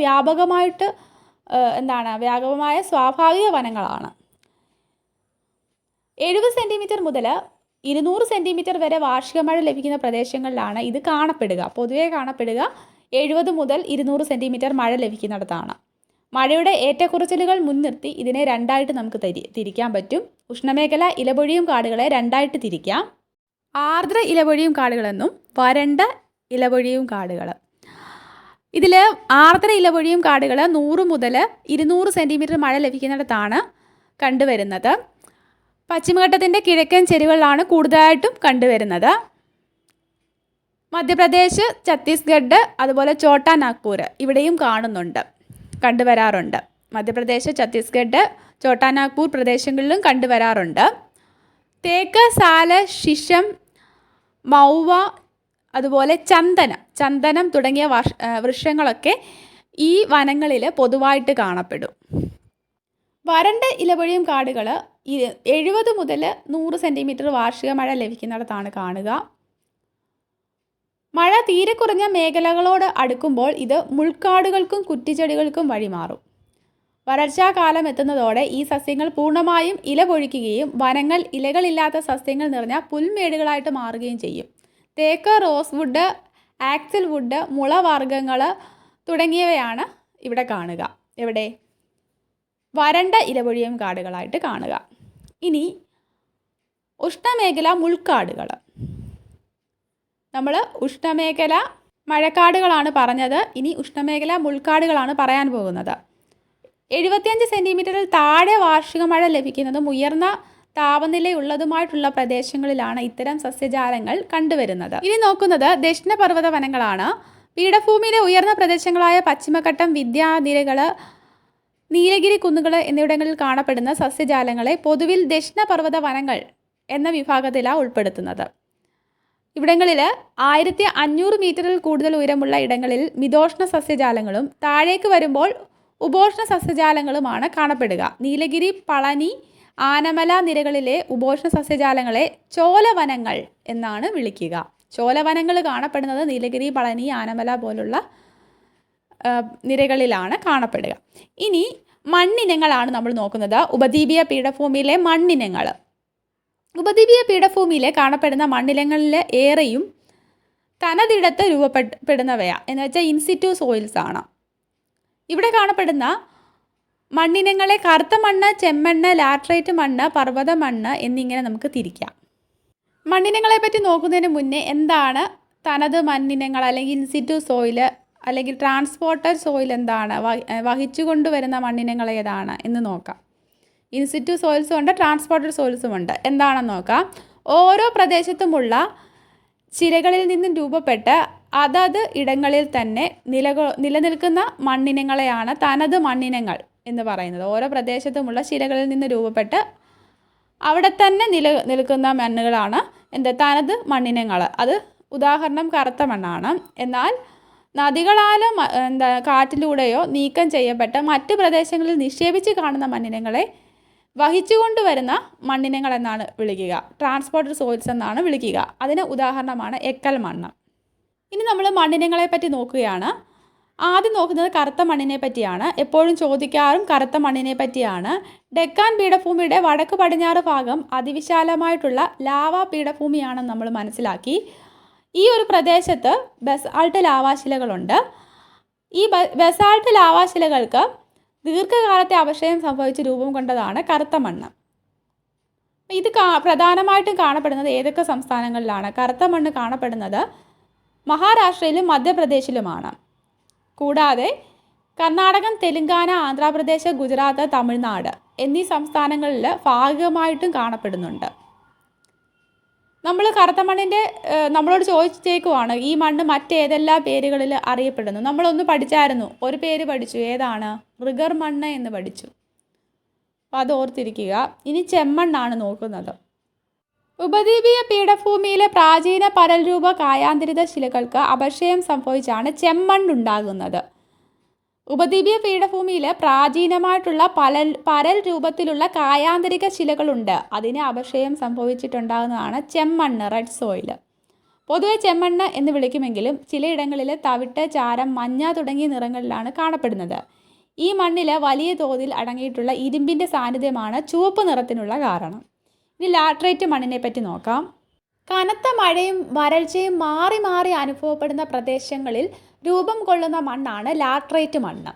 വ്യാപകമായ സ്വാഭാവിക വനങ്ങളാണ്. 70 സെൻറ്റിമീറ്റർ മുതൽ 200 സെൻറ്റിമീറ്റർ വരെ വാർഷിക മഴ ലഭിക്കുന്ന പ്രദേശങ്ങളിലാണ് ഇത് കാണപ്പെടുക. പൊതുവെ കാണപ്പെടുക 70 മുതൽ 200 സെൻറ്റിമീറ്റർ മഴ ലഭിക്കുന്നിടത്താണ്. മഴയുടെ ഏറ്റക്കുറച്ചിലുകൾ മുൻനിർത്തി ഇതിനെ രണ്ടായിട്ട് നമുക്ക് തിരിക്കാൻ പറ്റും. ഉഷ്ണമേഖല ഇലപൊഴിയും കാടുകളെ രണ്ടായിട്ട് തിരിക്കാം. ആർദ്ര ഇലപൊഴിയും കാടുകളെന്നും വരണ്ട ഇലപൊഴിയും കാടുകൾ. ഇതിൽ ആർദ്ര ഇലപൊഴിയും കാടുകൾ 100 മുതൽ 200 സെൻറ്റിമീറ്റർ മഴ ലഭിക്കുന്നിടത്താണ് കണ്ടുവരുന്നത്. പശ്ചിമഘട്ടത്തിൻ്റെ കിഴക്കൻ ചെരുവുകളിലാണ് കൂടുതലായിട്ടും കണ്ടുവരുന്നത്. മധ്യപ്രദേശ്, ഛത്തീസ്ഗഡ്, അതുപോലെ ഛോട്ടാ നാഗ്പൂർ ഇവിടെയും കണ്ടുവരാറുണ്ട്. മധ്യപ്രദേശ്, ഛത്തീസ്ഗഡ്, ഛോട്ടാ നാഗ്പൂർ പ്രദേശങ്ങളിലും കണ്ടുവരാറുണ്ട്. തേക്ക്, സാല, ശിശം, മൗവ, അതുപോലെ ചന്ദനം തുടങ്ങിയ വൃക്ഷങ്ങളൊക്കെ ഈ വനങ്ങളിൽ പൊതുവായിട്ട് കാണപ്പെടും. വരണ്ട ഇലപൊഴിയും കാടുകൾ 70 മുതൽ 100 സെൻറ്റിമീറ്റർ വാർഷിക മഴ ലഭിക്കുന്നിടത്താണ് കാണുക. മഴ തീരെ കുറഞ്ഞ മേഖലകളോട് അടുക്കുമ്പോൾ ഇത് മുൾക്കാടുകൾക്കും കുറ്റിച്ചെടികൾക്കും വഴിമാറും. വരൾച്ചാകാലം എത്തുന്നതോടെ ഈ സസ്യങ്ങൾ പൂർണ്ണമായും ഇല പൊഴിക്കുകയും വനങ്ങൾ ഇലകളില്ലാത്ത സസ്യങ്ങൾ നിറഞ്ഞ പുൽമേടുകളായിട്ട് മാറുകയും ചെയ്യും. തേക്ക്, റോസ് വുഡ്, ആക്സിൽ വുഡ്, മുളവർഗ്ഗങ്ങൾ തുടങ്ങിയവയാണ് ഇവിടെ കാണുക. എവിടെ? വരണ്ട ഇലപൊഴിയും കാടുകളായിട്ട് കാണുക. ഇനി ഉഷ്ണമേഖല മുൾക്കാടുകൾ. നമ്മൾ ഉഷ്ണമേഖല മഴക്കാടുകളാണ് പറഞ്ഞത്. ഇനി ഉഷ്ണമേഖല മുൾക്കാടുകളാണ് പറയാൻ പോകുന്നത്. 75 സെൻറ്റിമീറ്ററിൽ താഴെ വാർഷിക മഴ ലഭിക്കുന്നതും ഉയർന്ന താപനിലയുള്ളതുമായിട്ടുള്ള പ്രദേശങ്ങളിലാണ് ഇത്തരം സസ്യജാലങ്ങൾ കണ്ടുവരുന്നത്. ഇനി നോക്കുന്നത് ദക്ഷിണപർവ്വത വനങ്ങളാണ്. പീഠഭൂമിയിലെ ഉയർന്ന പ്രദേശങ്ങളായ പശ്ചിമഘട്ടം, വിന്ധ്യാനിരകൾ, നീലഗിരി കുന്നുകൾ എന്നിവിടങ്ങളിൽ കാണപ്പെടുന്ന സസ്യജാലങ്ങളെ പൊതുവിൽ ദക്ഷിണപർവ്വത വനങ്ങൾ എന്ന വിഭാഗത്തിലാണ് ഉൾപ്പെടുത്തുന്നത്. ഇവിടങ്ങളിൽ 1500 മീറ്ററിൽ കൂടുതൽ ഉയരമുള്ള ഇടങ്ങളിൽ മിതോഷ്ണ സസ്യജാലങ്ങളും താഴേക്ക് വരുമ്പോൾ ഉപോഷ്ണ സസ്യജാലങ്ങളുമാണ് കാണപ്പെടുക. നീലഗിരി, പളനി, ആനമല നിരകളിലെ ഉപോഷ്ണ സസ്യജാലങ്ങളെ ചോലവനങ്ങൾ എന്നാണ് വിളിക്കുക. ചോലവനങ്ങൾ കാണപ്പെടുന്നത് നീലഗിരി, പളനി, ആനമല പോലുള്ള നിരകളിലാണ് കാണപ്പെടുക. ഇനി മണ്ണിനങ്ങളാണ് നമ്മൾ നോക്കുന്നത്. ഉപദ്വീപീയ പീഠഭൂമിയിലെ മണ്ണിനങ്ങൾ. ഉപദ്വീപീയ പീഠഭൂമിയിൽ കാണപ്പെടുന്ന മണ്ണിനങ്ങളിൽ ഏറെയും തനതിടത്ത് രൂപപ്പെടുന്നവയാണ്. എന്ന് വെച്ചാൽ ഇൻസിറ്റു സോയിൽസ് ആണ്. ഇവിടെ കാണപ്പെടുന്ന മണ്ണിനങ്ങളെ കറുത്ത മണ്ണ്, ചെമ്മണ്ണ്, ലാറ്ററൈറ്റ് മണ്ണ്, പർവ്വത മണ്ണ് എന്നിങ്ങനെ നമുക്ക് തിരിക്കാം. മണ്ണിനങ്ങളെ പറ്റി നോക്കുന്നതിന് മുന്നേ എന്താണ് തനത് മണ്ണിനങ്ങൾ അല്ലെങ്കിൽ ഇൻസിറ്റു സോയിൽ അല്ലെങ്കിൽ ട്രാൻസ്പോർട്ടർ സോയിൽ എന്താണ്, വഹിച്ചു കൊണ്ടുവരുന്ന മണ്ണിനങ്ങൾ ഏതാണ് എന്ന് നോക്കാം. ഇൻസിറ്റു സോയിൽസും ഉണ്ട്, ട്രാൻസ്പോർട്ടർ സോയിൽസും ഉണ്ട്. എന്താണെന്ന് നോക്കാം. ഓരോ പ്രദേശത്തുമുള്ള ചിരകളിൽ നിന്നും രൂപപ്പെട്ട് അതത് ഇടങ്ങളിൽ തന്നെ നിലനിൽക്കുന്ന മണ്ണിനങ്ങളെയാണ് തനത് മണ്ണിനങ്ങൾ എന്ന് പറയുന്നത്. ഓരോ പ്രദേശത്തുമുള്ള ശിലകളിൽ നിന്ന് രൂപപ്പെട്ട് അവിടെ തന്നെ നിൽക്കുന്ന മണ്ണുകളാണ് തനത് മണ്ണിനങ്ങൾ. അത് ഉദാഹരണം കറുത്ത മണ്ണാണ്. എന്നാൽ നദികളാലോ കാറ്റിലൂടെയോ നീക്കം ചെയ്യപ്പെട്ട് മറ്റ് പ്രദേശങ്ങളിൽ നിക്ഷേപിച്ച് കാണുന്ന മണ്ണിനങ്ങളെ വഹിച്ചുകൊണ്ടുവരുന്ന മണ്ണിനങ്ങൾ എന്നാണ് വിളിക്കുക. ട്രാൻസ്പോർട്ടർ സോയിൽസ് എന്നാണ് വിളിക്കുക. അതിന് ഉദാഹരണമാണ് എക്കൽ മണ്ണ്. ഇനി നമ്മൾ മണ്ണിനങ്ങളെ പറ്റി നോക്കുകയാണ്. ആദ്യം നോക്കുന്നത് കറുത്ത മണ്ണിനെ പറ്റിയാണ്. എപ്പോഴും ചോദിക്കാറും കറുത്ത മണ്ണിനെ പറ്റിയാണ്. ഡെക്കാൻ പീഠഭൂമിയുടെ വടക്ക് പടിഞ്ഞാറ് ഭാഗം അതിവിശാലമായിട്ടുള്ള ലാവാ പീഠഭൂമിയാണെന്ന് നമ്മൾ മനസ്സിലാക്കി. ഈ ഒരു പ്രദേശത്ത് ബസാൾട്ട് ലാവാശിലകളുണ്ട്. ഈ ബസാൾട്ട് ലാവാശിലകൾക്ക് ദീർഘകാലത്തെ അപക്ഷയം സംഭവിച്ച് രൂപം കൊണ്ടതാണ് കറുത്ത മണ്ണ്. ഇത് പ്രധാനമായിട്ടും കാണപ്പെടുന്നത് ഏതൊക്കെ സംസ്ഥാനങ്ങളിലാണ്? കറുത്ത മണ്ണ് കാണപ്പെടുന്നത് മഹാരാഷ്ട്രയിലും മധ്യപ്രദേശിലുമാണ്. കൂടാതെ കർണാടകം, തെലുങ്കാന, ആന്ധ്രാപ്രദേശ്, ഗുജറാത്ത്, തമിഴ്നാട് എന്നീ സംസ്ഥാനങ്ങളിൽ ഭാഗികമായിട്ടും കാണപ്പെടുന്നുണ്ട്. നമ്മൾ കറുത്ത മണ്ണിൻ്റെ നമ്മളോട് ചോദിച്ചേക്കുവാണ് ഈ മണ്ണ് മറ്റേതെല്ലാം പേരുകളിൽ അറിയപ്പെടുന്നു. നമ്മളൊന്ന് പഠിച്ചായിരുന്നു, ഒരു പേര് പഠിച്ചു. ഏതാണ്? റിഗർ മണ്ണ് എന്ന് പഠിച്ചു. അപ്പോൾ അത് ഓർത്തിരിക്കുക. ഇനി ചെമ്മണ്ണാണ് നോക്കുന്നത്. ഉപദ്വീപീയ പീഠഭൂമിയിലെ പ്രാചീന പരൽരൂപ കായാന്തരിത ശിലകൾക്ക് അപക്ഷയം സംഭവിച്ചാണ് ചെമ്മണ്ണുണ്ടാകുന്നത്. ഉപദ്വീപീയ പീഠഭൂമിയിൽ പ്രാചീനമായിട്ടുള്ള പരൽ രൂപത്തിലുള്ള കായാന്തരിക ശിലകളുണ്ട്. അതിന് അപക്ഷയം സംഭവിച്ചിട്ടുണ്ടാകുന്നതാണ് ചെമ്മണ്ണ്, റെഡ് സോയിൽ. പൊതുവെ ചെമ്മണ്ണ് എന്ന് വിളിക്കുമെങ്കിലും ചിലയിടങ്ങളിൽ തവിട്ട്, ചാരം, മഞ്ഞ തുടങ്ങിയ നിറങ്ങളിലാണ് കാണപ്പെടുന്നത്. ഈ മണ്ണിൽ വലിയ തോതിൽ അടങ്ങിയിട്ടുള്ള ഇരുമ്പിൻ്റെ സാന്നിധ്യമാണ് ചുവപ്പ് നിറത്തിനുള്ള കാരണം. ഇനി ലാറ്ററൈറ്റ് മണ്ണിനെ പറ്റി നോക്കാം. കനത്ത മഴയും വരൾച്ചയും മാറി മാറി അനുഭവപ്പെടുന്ന പ്രദേശങ്ങളിൽ രൂപം കൊള്ളുന്ന മണ്ണാണ് ലാറ്ററൈറ്റ് മണ്ണ്.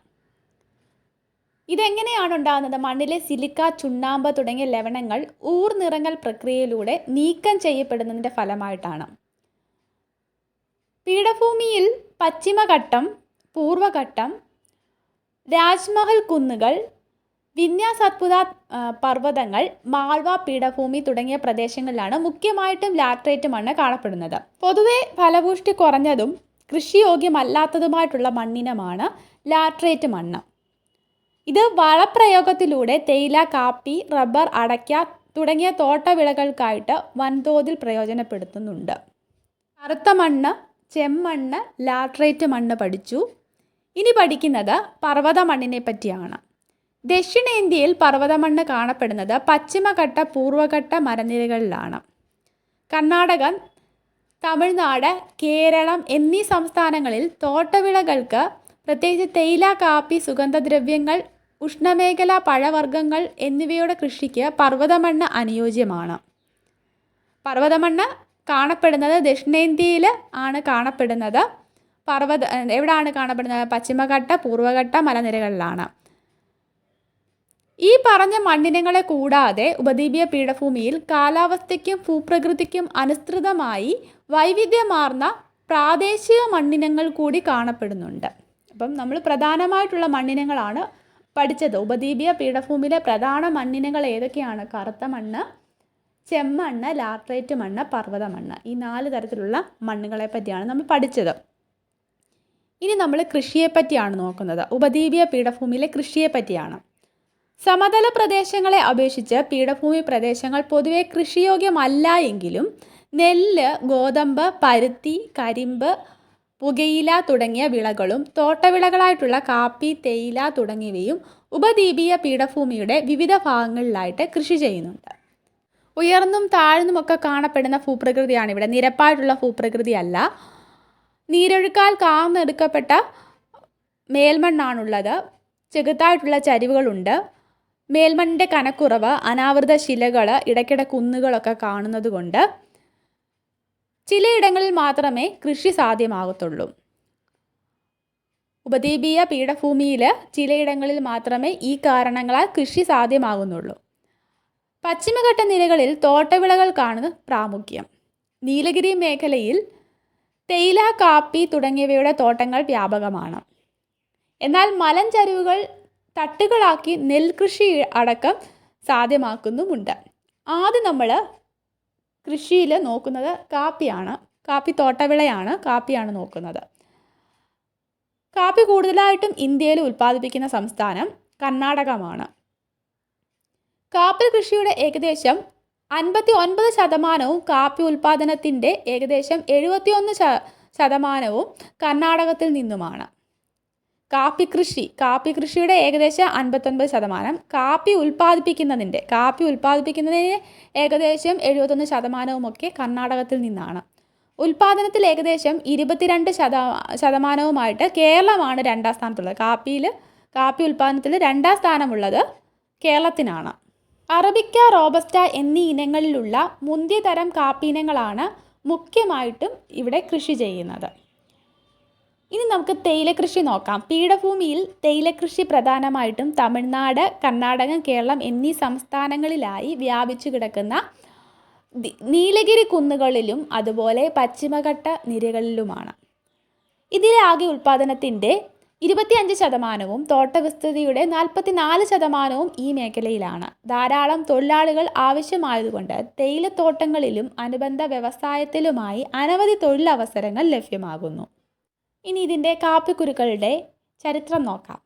ഇതെങ്ങനെയാണ് ഉണ്ടാകുന്നത്? മണ്ണിലെ സിലിക്ക, ചുണ്ണാമ്പ് തുടങ്ങിയ ലവണങ്ങൾ ഊർനിറങ്ങൽ പ്രക്രിയയിലൂടെ നീക്കം ചെയ്യപ്പെടുന്നതിൻ്റെ ഫലമായിട്ടാണ്. പീഠഭൂമിയിൽ പശ്ചിമഘട്ടം, പൂർവഘട്ടം, രാജ്മഹൽ കുന്നുകൾ, വിന്ധ്യാസത്പുത പർവ്വതങ്ങൾ, മാൾവ പീഠഭൂമി തുടങ്ങിയ പ്രദേശങ്ങളിലാണ് മുഖ്യമായിട്ടും ലാറ്ററൈറ്റ് മണ്ണ് കാണപ്പെടുന്നത്. പൊതുവെ ഫലപുഷ്ടി കുറഞ്ഞതും കൃഷിയോഗ്യമല്ലാത്തതുമായിട്ടുള്ള മണ്ണിനമാണ് ലാറ്ററൈറ്റ് മണ്ണ്. ഇത് വളപ്രയോഗത്തിലൂടെ തേയില, കാപ്പി, റബ്ബർ, അടയ്ക്ക തുടങ്ങിയ തോട്ടവിളകൾക്കായിട്ട് വൻതോതിൽ പ്രയോജനപ്പെടുത്തുന്നുണ്ട്. കറുത്ത മണ്ണ്, ചെമ്മണ്ണ്, ലാറ്ററൈറ്റ് മണ്ണ് പഠിച്ചു. ഇനി പഠിക്കുന്നത് പർവ്വത മണ്ണിനെ പറ്റിയാണ്. ദക്ഷിണേന്ത്യയിൽ പർവ്വതമണ്ണ് കാണപ്പെടുന്നത് പശ്ചിമഘട്ട പൂർവ്വഘട്ട മലനിരകളിലാണ്. കർണാടക, തമിഴ്നാട്, കേരളം എന്നീ സംസ്ഥാനങ്ങളിൽ തോട്ടവിളകൾക്ക്, പ്രത്യേകിച്ച് തേയില, കാപ്പി, സുഗന്ധദ്രവ്യങ്ങൾ, ഉഷ്ണമേഖല പഴവർഗ്ഗങ്ങൾ എന്നിവയുടെ കൃഷിക്ക് പർവ്വതമണ്ണ് അനുയോജ്യമാണ്. പർവ്വതമണ്ണ് കാണപ്പെടുന്നത് ദക്ഷിണേന്ത്യയിൽ ആണ് കാണപ്പെടുന്നത്. എവിടെയാണ് കാണപ്പെടുന്നത്? പശ്ചിമഘട്ട പൂർവ്വഘട്ട മലനിരകളിലാണ്. ഈ പറഞ്ഞ മണ്ണിനങ്ങളെ കൂടാതെ ഉപദ്വീപീയ പീഠഭൂമിയിൽ കാലാവസ്ഥയ്ക്കും ഭൂപ്രകൃതിക്കും അനുസൃതമായി വൈവിധ്യമാർന്ന പ്രാദേശിക മണ്ണിനങ്ങൾ കൂടി കാണപ്പെടുന്നുണ്ട്. അപ്പം നമ്മൾ പ്രധാനമായിട്ടുള്ള മണ്ണിനങ്ങളാണ് പഠിച്ചത്. ഉപദ്വീപീയ പീഠഭൂമിയിലെ പ്രധാന മണ്ണിനങ്ങൾ ഏതൊക്കെയാണ്? കറുത്ത മണ്ണ്, ചെമ്മണ്ണ്, ലാറ്ററൈറ്റ് മണ്ണ്, പർവ്വത മണ്ണ്. ഈ 4 തരത്തിലുള്ള മണ്ണുകളെ പറ്റിയാണ് നമ്മൾ പഠിച്ചത്. ഇനി നമ്മൾ കൃഷിയെപ്പറ്റിയാണ് നോക്കുന്നത്. ഉപദ്വീപീയ പീഠഭൂമിയിലെ കൃഷിയെ പറ്റിയാണ്. സമതല പ്രദേശങ്ങളെ അപേക്ഷിച്ച് പീഠഭൂമി പ്രദേശങ്ങൾ പൊതുവെ കൃഷിയോഗ്യമല്ല എങ്കിലും നെല്ല്, ഗോതമ്പ്, പരുത്തി, കരിമ്പ്, പുകയില തുടങ്ങിയ വിളകളും തോട്ടവിളകളായിട്ടുള്ള കാപ്പി, തേയില തുടങ്ങിയവയും ഉപദ്വീപീയ പീഠഭൂമിയുടെ വിവിധ ഭാഗങ്ങളിലായിട്ട് കൃഷി ചെയ്യുന്നുണ്ട്. ഉയർന്നും താഴ്ന്നുമൊക്കെ കാണപ്പെടുന്ന ഭൂപ്രകൃതിയാണ് ഇവിടെ. നിരപ്പായിട്ടുള്ള ഭൂപ്രകൃതിയല്ല. നീരൊഴുക്കാൽ കാർന്നെടുക്കപ്പെട്ട മേൽമണ്ണാണുള്ളത്. ചെകുത്തായിട്ടുള്ള ചരിവുകളുണ്ട്. മേൽമണ്ണിൻ്റെ കനക്കുറവ്, അനാവൃത ശിലകൾ, ഇടയ്ക്കിടെ കുന്നുകളൊക്കെ കാണുന്നത് കൊണ്ട് ചിലയിടങ്ങളിൽ മാത്രമേ കൃഷി സാധ്യമാകത്തുള്ളൂ. ഉപദ്വീപീയ പീഠഭൂമിയിൽ ചിലയിടങ്ങളിൽ മാത്രമേ ഈ കാരണങ്ങളാൽ കൃഷി സാധ്യമാകുന്നുള്ളൂ. പശ്ചിമഘട്ട നിരകളിൽ തോട്ടവിളകൾക്കാണ് പ്രാമുഖ്യം. നീലഗിരി മേഖലയിൽ തേയില, കാപ്പി തുടങ്ങിയവയുടെ തോട്ടങ്ങൾ വ്യാപകമാണ്. എന്നാൽ മലഞ്ചരിവുകൾ തട്ടുകളാക്കി നെൽകൃഷി അടക്കം സാധ്യമാക്കുന്നുമുണ്ട്. ആദ്യം നമ്മൾ കൃഷിയിൽ നോക്കുന്നത് കാപ്പിയാണ്. കാപ്പി തോട്ടവിളയാണ്. കാപ്പിയാണ് നോക്കുന്നത്. കാപ്പി കൂടുതലായിട്ടും ഇന്ത്യയിൽ ഉൽപ്പാദിപ്പിക്കുന്ന സംസ്ഥാനം കർണാടകമാണ്. കാപ്പി കൃഷിയുടെ ഏകദേശം 59% കാപ്പി ഉൽപ്പാദനത്തിൻ്റെ ഏകദേശം 71% കർണാടകത്തിൽ നിന്നുമാണ്. കാപ്പി കൃഷിയുടെ ഏകദേശം 59%, കാപ്പി ഉൽപ്പാദിപ്പിക്കുന്നതിന് ഏകദേശം 71% കർണാടകത്തിൽ നിന്നാണ്. ഉൽപ്പാദനത്തിൽ ഏകദേശം 22% കേരളമാണ് 2ാം സ്ഥാനത്തുള്ളത്. കാപ്പി ഉൽപ്പാദനത്തിൽ 2ാം സ്ഥാനമുള്ളത് കേരളത്തിനാണ്. അറബിക്ക, റോബസ്റ്റ എന്നീ ഇനങ്ങളിലുള്ള മുന്തിയ തരം കാപ്പി ഇനങ്ങളാണ് മുഖ്യമായിട്ടും ഇവിടെ കൃഷി ചെയ്യുന്നത്. ഇനി നമുക്ക് തേയിലക്കൃഷി നോക്കാം. പീഠഭൂമിയിൽ തേയിലക്കൃഷി പ്രധാനമായിട്ടും തമിഴ്നാട്, കർണാടകം, കേരളം എന്നീ സംസ്ഥാനങ്ങളിലായി വ്യാപിച്ചു കിടക്കുന്ന നീലഗിരി കുന്നുകളിലും അതുപോലെ പശ്ചിമഘട്ട നിരകളിലുമാണ്. ഇതിലെ ആകെ ഉൽപ്പാദനത്തിൻ്റെ 25%, തോട്ടവിസ്തൃതിയുടെ 44% ഈ മേഖലയിലാണ്. ധാരാളം തൊഴിലാളികൾ ആവശ്യമായതുകൊണ്ട് തേയിലത്തോട്ടങ്ങളിലും അനുബന്ധ വ്യവസായത്തിലുമായി അനവധി തൊഴിലവസരങ്ങൾ ലഭ്യമാകുന്നു. ഇനി ഇതിൻ്റെ കാപ്പിക്കുരുക്കളുടെ ചരിത്രം നോക്കാം.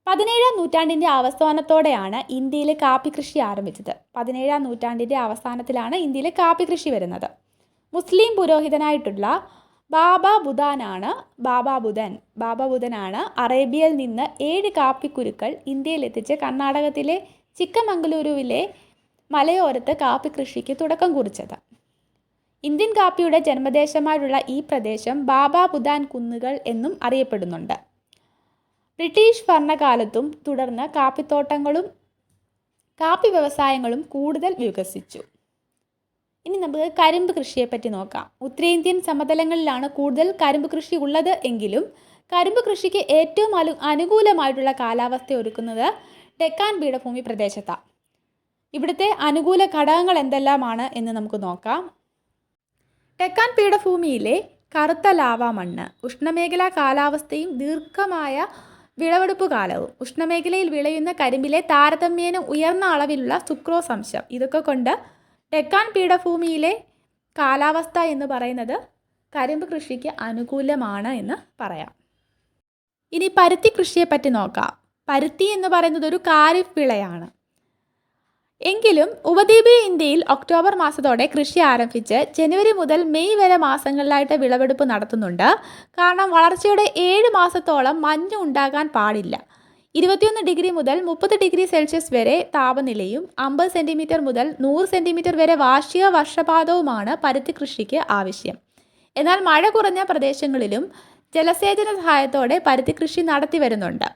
17ാം നൂറ്റാണ്ടിൻ്റെ അവസാനത്തോടെയാണ് ഇന്ത്യയിൽ കാപ്പി കൃഷി ആരംഭിച്ചത്. 17ാം നൂറ്റാണ്ടിൻ്റെ അവസാനത്തിലാണ് ഇന്ത്യയിൽ കാപ്പി കൃഷി വരുന്നത്. മുസ്ലിം പുരോഹിതനായിട്ടുള്ള ബാബാ ബുദനാണ് അറേബ്യയിൽ നിന്ന് 7 കാപ്പിക്കുരുക്കൾ ഇന്ത്യയിൽ എത്തിച്ച് കർണാടകത്തിലെ ചിക്കമംഗലൂരുവിലെ മലയോരത്ത് കാപ്പി കൃഷിക്ക് തുടക്കം കുറിച്ചത്. ഇന്ത്യൻ കാപ്പിയുടെ ജന്മദേശമായിട്ടുള്ള ഈ പ്രദേശം ബാബാ ബുദാൻ കുന്നുകൾ എന്നും അറിയപ്പെടുന്നുണ്ട്. ബ്രിട്ടീഷ് ഭരണകാലത്തും തുടർന്ന് കാപ്പിത്തോട്ടങ്ങളും കാപ്പി വ്യവസായങ്ങളും കൂടുതൽ വികസിച്ചു. ഇനി നമുക്ക് കരിമ്പ് കൃഷിയെപ്പറ്റി നോക്കാം. ഉത്തരേന്ത്യൻ സമതലങ്ങളിലാണ് കൂടുതൽ കരിമ്പ് കൃഷി ഉള്ളത് എങ്കിലും കരിമ്പ് കൃഷിക്ക് ഏറ്റവും അനുകൂലമായിട്ടുള്ള കാലാവസ്ഥ ഒരുക്കുന്നത് ഡെക്കാൻ പീഠഭൂമി പ്രദേശത്താണ്. ഇവിടുത്തെ അനുകൂല ഘടകങ്ങൾ എന്തെല്ലാമാണ് എന്ന് നമുക്ക് നോക്കാം. ഡെക്കാൻ പീഠഭൂമിയിലെ കറുത്ത ലാവ മണ്ണ്, ഉഷ്ണമേഖലാ കാലാവസ്ഥയും ദീർഘമായ വിളവെടുപ്പ് കാലവും, ഉഷ്ണമേഖലയിൽ വിളയുന്ന കരിമ്പിലെ താരതമ്യേന ഉയർന്ന അളവിലുള്ള സുക്രോസ് അംശം, ഇതൊക്കെ കൊണ്ട് ഡെക്കാൻ പീഠഭൂമിയിലെ കാലാവസ്ഥ എന്ന് പറയുന്നത് കരിമ്പ് കൃഷിക്ക് അനുകൂലമാണ് എന്ന് പറയാം. ഇനി പരുത്തി കൃഷിയെപ്പറ്റി നോക്കാം. പരുത്തി എന്ന് പറയുന്നത് ഒരു ഖാരിഫ് വിളയാണ്. എങ്കിലും ഉപദ്വീപീയ ഇന്ത്യയിൽ ഒക്ടോബർ മാസത്തോടെ കൃഷി ആരംഭിച്ച് ജനുവരി മുതൽ മെയ് വരെ മാസങ്ങളിലായിട്ട് വിളവെടുപ്പ് നടത്തുന്നുണ്ട്. കാരണം വളർച്ചയുടെ 7 മാസത്തോളം മഞ്ഞ് ഉണ്ടാകാൻ പാടില്ല. 21 ഡിഗ്രി മുതൽ 30 ഡിഗ്രി സെൽഷ്യസ് വരെ താപനിലയും 50 സെൻറ്റിമീറ്റർ മുതൽ 100 സെൻറ്റിമീറ്റർ വരെ വാർഷിക വർഷപാതവുമാണ് പരുത്തി കൃഷിക്ക് ആവശ്യം. എന്നാൽ മഴ കുറഞ്ഞ പ്രദേശങ്ങളിലും ജലസേചന സഹായത്തോടെ പരുത്തി കൃഷി നടത്തി വരുന്നുണ്ട്.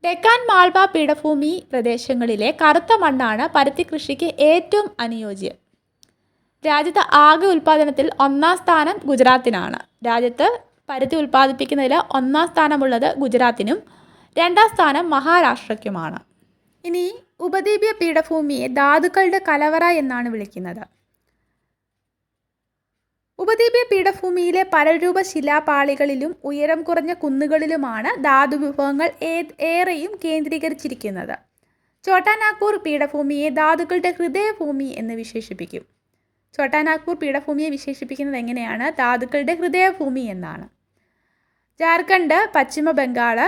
ഡെക്കാൻ മാൾവ പീഠഭൂമി പ്രദേശങ്ങളിലെ കറുത്ത മണ്ണാണ് പരുത്തി കൃഷിക്ക് ഏറ്റവും അനുയോജ്യം. രാജ്യത്ത് ആകെ ഉൽപ്പാദനത്തിൽ 1-ാം സ്ഥാനം ഗുജറാത്തിനാണ്. രാജ്യത്ത് പരുത്തി ഉൽപ്പാദിപ്പിക്കുന്നതിൽ 1-ാം സ്ഥാനമുള്ളത് ഗുജറാത്തിനും 2-ാം സ്ഥാനം മഹാരാഷ്ട്രയ്ക്കുമാണ്. ഇനി ഉപദ്വീപീയ പീഠഭൂമിയെ ധാതുക്കളുടെ കലവറ എന്നാണ് വിളിക്കുന്നത്. ഉപദ്വീപീയ പീഠഭൂമിയിലെ പലരൂപ ശിലാപാളികളിലും ഉയരം കുറഞ്ഞ കുന്നുകളിലുമാണ് ധാതുവിഭവങ്ങൾ ഏറെയും കേന്ദ്രീകരിച്ചിരിക്കുന്നത്. ഛോട്ടാനാഗ്പൂർ പീഠഭൂമിയെ ധാതുക്കളുടെ ഹൃദയഭൂമി എന്ന് വിശേഷിപ്പിക്കും. ഛോട്ടാനാഗ്പൂർ പീഠഭൂമിയെ വിശേഷിപ്പിക്കുന്നത് എങ്ങനെയാണ്? ധാതുക്കളുടെ ഹൃദയഭൂമി എന്നാണ്. ജാർഖണ്ഡ്, പശ്ചിമ ബംഗാൾ,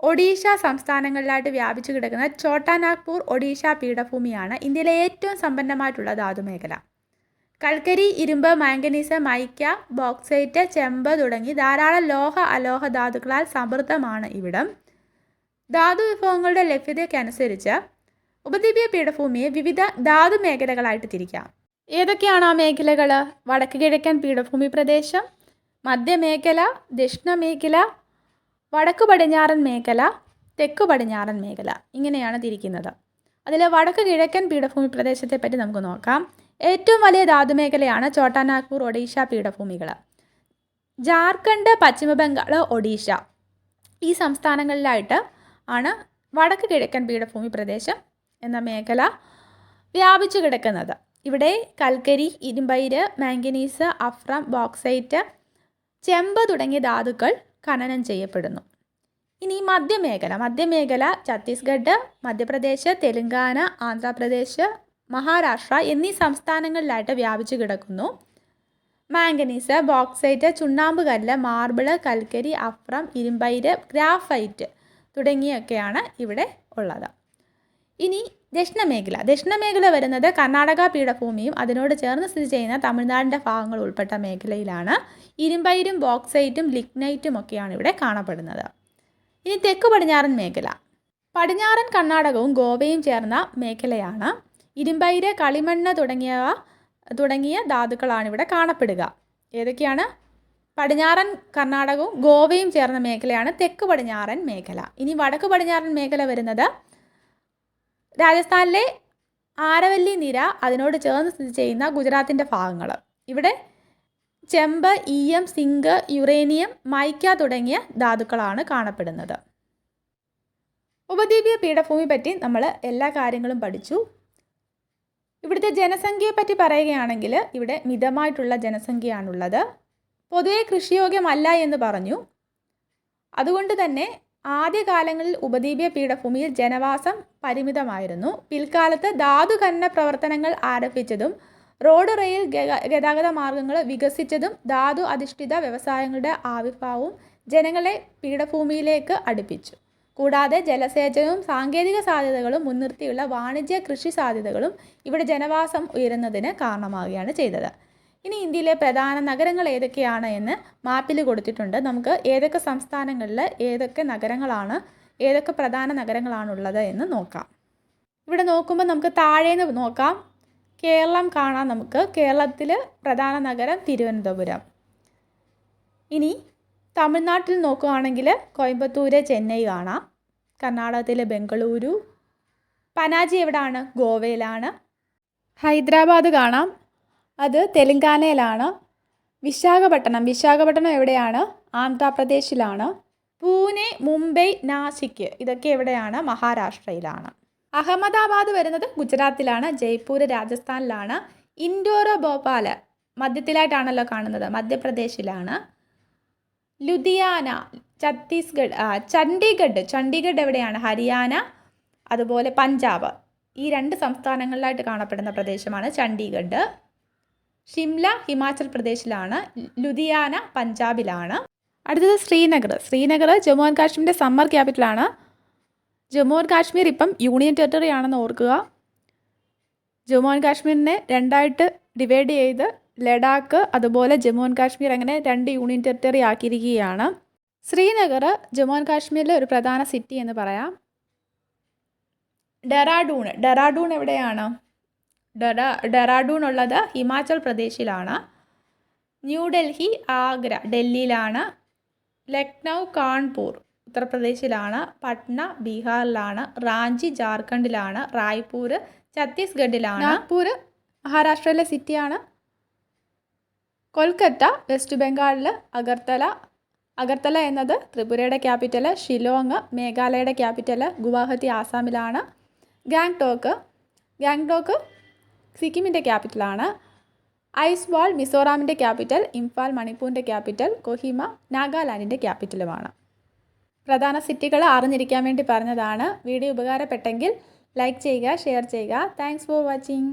ഒഡീഷ സംസ്ഥാനങ്ങളിലായിട്ട് വ്യാപിച്ചു കിടക്കുന്ന ഛോട്ടാനാഗ്പൂർ ഒഡീഷ പീഠഭൂമിയാണ് ഇന്ത്യയിലെ ഏറ്റവും സമ്പന്നമായിട്ടുള്ള ധാതുമേഖല. കൽക്കരി, ഇരുമ്പ്, മാംഗനീസ്, മൈക്ക, ബോക്സൈറ്റ്, ചെമ്പ് തുടങ്ങി ധാരാളം ലോഹ അലോഹ ധാതുക്കളാൽ സമൃദ്ധമാണ് ഇവിടം. ധാതുവിഭവങ്ങളുടെ ലഭ്യതയ്ക്കനുസരിച്ച് ഉപദ്വീപീയ പീഠഭൂമിയെ വിവിധ ധാതുമേഖലകളായിട്ട് തിരിക്കാം. ഏതൊക്കെയാണ് ആ മേഖലകൾ? വടക്ക് കിഴക്കൻ പീഠഭൂമി പ്രദേശം, മധ്യമേഖല, ദക്ഷിണമേഖല, വടക്കു പടിഞ്ഞാറൻ മേഖല, തെക്കു പടിഞ്ഞാറൻ മേഖല, ഇങ്ങനെയാണ് തിരിക്കുന്നത്. അതിൽ വടക്ക് കിഴക്കൻ പീഠഭൂമി പ്രദേശത്തെ പറ്റി നമുക്ക് നോക്കാം. ഏറ്റവും വലിയ ധാതുമേഖലയാണ് ഛോട്ടാനാഗ്പൂർ ഒഡീഷ പീഠഭൂമികൾ. ജാർഖണ്ഡ്, പശ്ചിമ ബംഗാൾ, ഒഡീഷ ഈ സംസ്ഥാനങ്ങളിലായിട്ട് ആണ് വടക്ക് കിഴക്കൻ പീഠഭൂമി പ്രദേശം എന്ന മേഖല വ്യാപിച്ചു കിടക്കുന്നത്. ഇവിടെ കൽക്കരി, ഇരുമ്പയിര്, മാംഗനീസ്, അഫ്രം, ബോക്സൈറ്റ്, ചെമ്പ് തുടങ്ങിയ ധാതുക്കൾ ഖനനം ചെയ്യപ്പെടുന്നു. ഇനി മധ്യമേഖല ഛത്തീസ്ഗഡ്, മധ്യപ്രദേശ്, തെലുങ്കാന, ആന്ധ്രാപ്രദേശ്, മഹാരാഷ്ട്ര എന്നീ സംസ്ഥാനങ്ങളിലായിട്ട് വ്യാപിച്ചു കിടക്കുന്നു. മാംഗനീസ്, ബോക്സൈറ്റ്, ചുണ്ണാമ്പ് കല്ല്, മാർബിള്, കൽക്കരി, അഫ്രം, ഇരുമ്പയിര്, ഗ്രാഫൈറ്റ് തുടങ്ങിയൊക്കെയാണ് ഇവിടെ ഉള്ളത്. ഇനി ദക്ഷിണമേഖല വരുന്നത് കർണാടക പീഠഭൂമിയും അതിനോട് ചേർന്ന് സ്ഥിതി ചെയ്യുന്ന തമിഴ്നാടിൻ്റെ ഭാഗങ്ങൾ ഉൾപ്പെട്ട മേഖലയിലാണ്. ഇരുമ്പയിരും ബോക്സൈറ്റും ലിഗ്നൈറ്റും ഒക്കെയാണ് ഇവിടെ കാണപ്പെടുന്നത്. ഇനി തെക്ക് പടിഞ്ഞാറൻ മേഖല, പടിഞ്ഞാറൻ കർണാടകവും ഗോവയും ചേർന്ന മേഖലയാണ്. ഇരുമ്പയിര്, കളിമണ്ണ് തുടങ്ങിയ ധാതുക്കളാണ് ഇവിടെ കാണപ്പെടുക. ഏതൊക്കെയാണ്? പടിഞ്ഞാറൻ കർണാടകവും ഗോവയും ചേർന്ന മേഖലയാണ് തെക്ക് പടിഞ്ഞാറൻ മേഖല. ഇനി വടക്ക് പടിഞ്ഞാറൻ മേഖല വരുന്നത് രാജസ്ഥാനിലെ ആരവല്ലി നിര അതിനോട് ചേർന്ന് സ്ഥിതി ചെയ്യുന്ന ഗുജറാത്തിൻ്റെ ഭാഗങ്ങൾ. ഇവിടെ ചെമ്പ്, ഈയം, സിങ്ക്, യുറേനിയം, മൈക്ക തുടങ്ങിയ ധാതുക്കളാണ് കാണപ്പെടുന്നത്. ഉപദ്വീപീയ പീഠഭൂമി പറ്റി നമ്മൾ എല്ലാ കാര്യങ്ങളും പഠിച്ചു. ഇവിടുത്തെ ജനസംഖ്യയെ പറ്റി പറയുകയാണെങ്കിൽ ഇവിടെ മിതമായിട്ടുള്ള ജനസംഖ്യയാണുള്ളത്. പൊതുവെ കൃഷിയോഗ്യമല്ല എന്ന് പറഞ്ഞു. അതുകൊണ്ട് തന്നെ ആദ്യകാലങ്ങളിൽ ഉപദ്വീപീയ പീഠഭൂമിയിൽ ജനവാസം പരിമിതമായിരുന്നു. പിൽക്കാലത്ത് ധാതു ഖനന പ്രവർത്തനങ്ങൾ ആരംഭിച്ചതും റോഡ്, റെയിൽ ഗതാഗത മാർഗങ്ങൾ വികസിച്ചതും ധാതു അധിഷ്ഠിത വ്യവസായങ്ങളുടെ ആവിർഭാവവും ജനങ്ങളെ പീഠഭൂമിയിലേക്ക് അടുപ്പിച്ചു. കൂടാതെ ജലസേചനവും സാങ്കേതിക സാധ്യതകളും മുൻനിർത്തിയുള്ള വാണിജ്യ കൃഷി സാധ്യതകളും ഇവിടെ ജനവാസം ഉയരുന്നതിന് കാരണമാവുകയാണ് ചെയ്തത്. ഇനി ഇന്ത്യയിലെ പ്രധാന നഗരങ്ങൾ ഏതൊക്കെയാണ് എന്ന് മാപ്പിൽ കൊടുത്തിട്ടുണ്ട്. നമുക്ക് ഏതൊക്കെ സംസ്ഥാനങ്ങളിൽ ഏതൊക്കെ പ്രധാന നഗരങ്ങളാണുള്ളത് എന്ന് നോക്കാം. ഇവിടെ നോക്കുമ്പോൾ നമുക്ക് താഴേന്ന് നോക്കാം. കേരളം കാണാം. നമുക്ക് കേരളത്തിൽ പ്രധാന നഗരം തിരുവനന്തപുരം. ഇനി തമിഴ്നാട്ടിൽ നോക്കുകയാണെങ്കിൽ കോയമ്പത്തൂർ, ചെന്നൈ കാണാം. കർണാടകത്തിലെ ബംഗളൂരു. പനാജി എവിടെയാണ്? ഗോവയിലാണ്. ഹൈദരാബാദ് കാണാം. അത് തെലുങ്കാനയിലാണ്. വിശാഖപട്ടണം എവിടെയാണ്? ആന്ധ്രാപ്രദേശിലാണ്. പൂനെ, മുംബൈ, നാസിക് ഇതൊക്കെ എവിടെയാണ്? മഹാരാഷ്ട്രയിലാണ്. അഹമ്മദാബാദ് വരുന്നത് ഗുജറാത്തിലാണ്. ജയ്പൂർ രാജസ്ഥാനിലാണ്. ഇൻഡോർ, ഭോപ്പാൽ മധ്യത്തിലായിട്ടാണല്ലോ കാണുന്നത്, മധ്യപ്രദേശിലാണ്. ലുധിയാന ചണ്ഡീഗഡ് എവിടെയാണ്? ഹരിയാന. അതുപോലെ പഞ്ചാബ് ഈ 2 സംസ്ഥാനങ്ങളിലായിട്ട് കാണപ്പെടുന്ന പ്രദേശമാണ് ചണ്ഡീഗഡ്. ഷിംല ഹിമാചൽ പ്രദേശിലാണ്. ലുധിയാന പഞ്ചാബിലാണ്. അടുത്തത് ശ്രീനഗർ ജമ്മു ആൻഡ് കാശ്മീരിൻ്റെ സമ്മർ ക്യാപിറ്റലാണ്. ജമ്മു ആൻഡ് കാശ്മീർ ഇപ്പം യൂണിയൻ ടെറിട്ടറി ആണെന്ന് ഓർക്കുക. ജമ്മു ആൻഡ് കാശ്മീരിനെ രണ്ടായിട്ട് ഡിവൈഡ് ചെയ്ത് ലഡാക്ക് അതുപോലെ ജമ്മു ആൻഡ് കാശ്മീർ അങ്ങനെ 2 യൂണിയൻ ടെറിട്ടറി ആക്കിയിരിക്കുകയാണ്. ശ്രീനഗർ ജമ്മു ആൻഡ് കാശ്മീരിലെ ഒരു പ്രധാന സിറ്റി എന്ന് പറയാം. ഡെറാഡൂൺ എവിടെയാണ്? ഡെറാഡൂൺ ഉള്ളത് ഹിമാചൽ പ്രദേശിലാണ്. ന്യൂഡൽഹി, ആഗ്ര ഡൽഹിയിലാണ്. ലക്നൗ, കാൺപൂർ ഉത്തർപ്രദേശിലാണ്. പട്ന ബീഹാറിലാണ്. റാഞ്ചി ജാർഖണ്ഡിലാണ്. റായ്പൂർ ഛത്തീസ്ഗഡിലാണ്. നാഗ്പൂർ മഹാരാഷ്ട്രയിലെ സിറ്റിയാണ്. കൊൽക്കത്ത വെസ്റ്റ് ബംഗാളിൽ. അഗർത്തല എന്നത് ത്രിപുരയുടെ ക്യാപിറ്റൽ. ഷിലോങ് മേഘാലയയുടെ ക്യാപിറ്റൽ. ഗുവാഹത്തി ആസാമിലാണ്. ഗാങ്ടോക്ക് സിക്കിമിൻ്റെ ക്യാപിറ്റലാണ്. ഐസ്വാൾ മിസോറാമിൻ്റെ ക്യാപിറ്റൽ. ഇംഫാൽ മണിപ്പൂരിൻ്റെ ക്യാപിറ്റൽ. കൊഹിമ നാഗാലാൻഡിൻ്റെ ക്യാപിറ്റലുമാണ്. പ്രധാന സിറ്റികൾ അറിഞ്ഞിരിക്കാൻ വേണ്ടി പറഞ്ഞതാണ്. വീഡിയോ ഉപകാരപ്പെട്ടെങ്കിൽ ലൈക്ക് ചെയ്യുക, ഷെയർ ചെയ്യുക. Thanks for watching.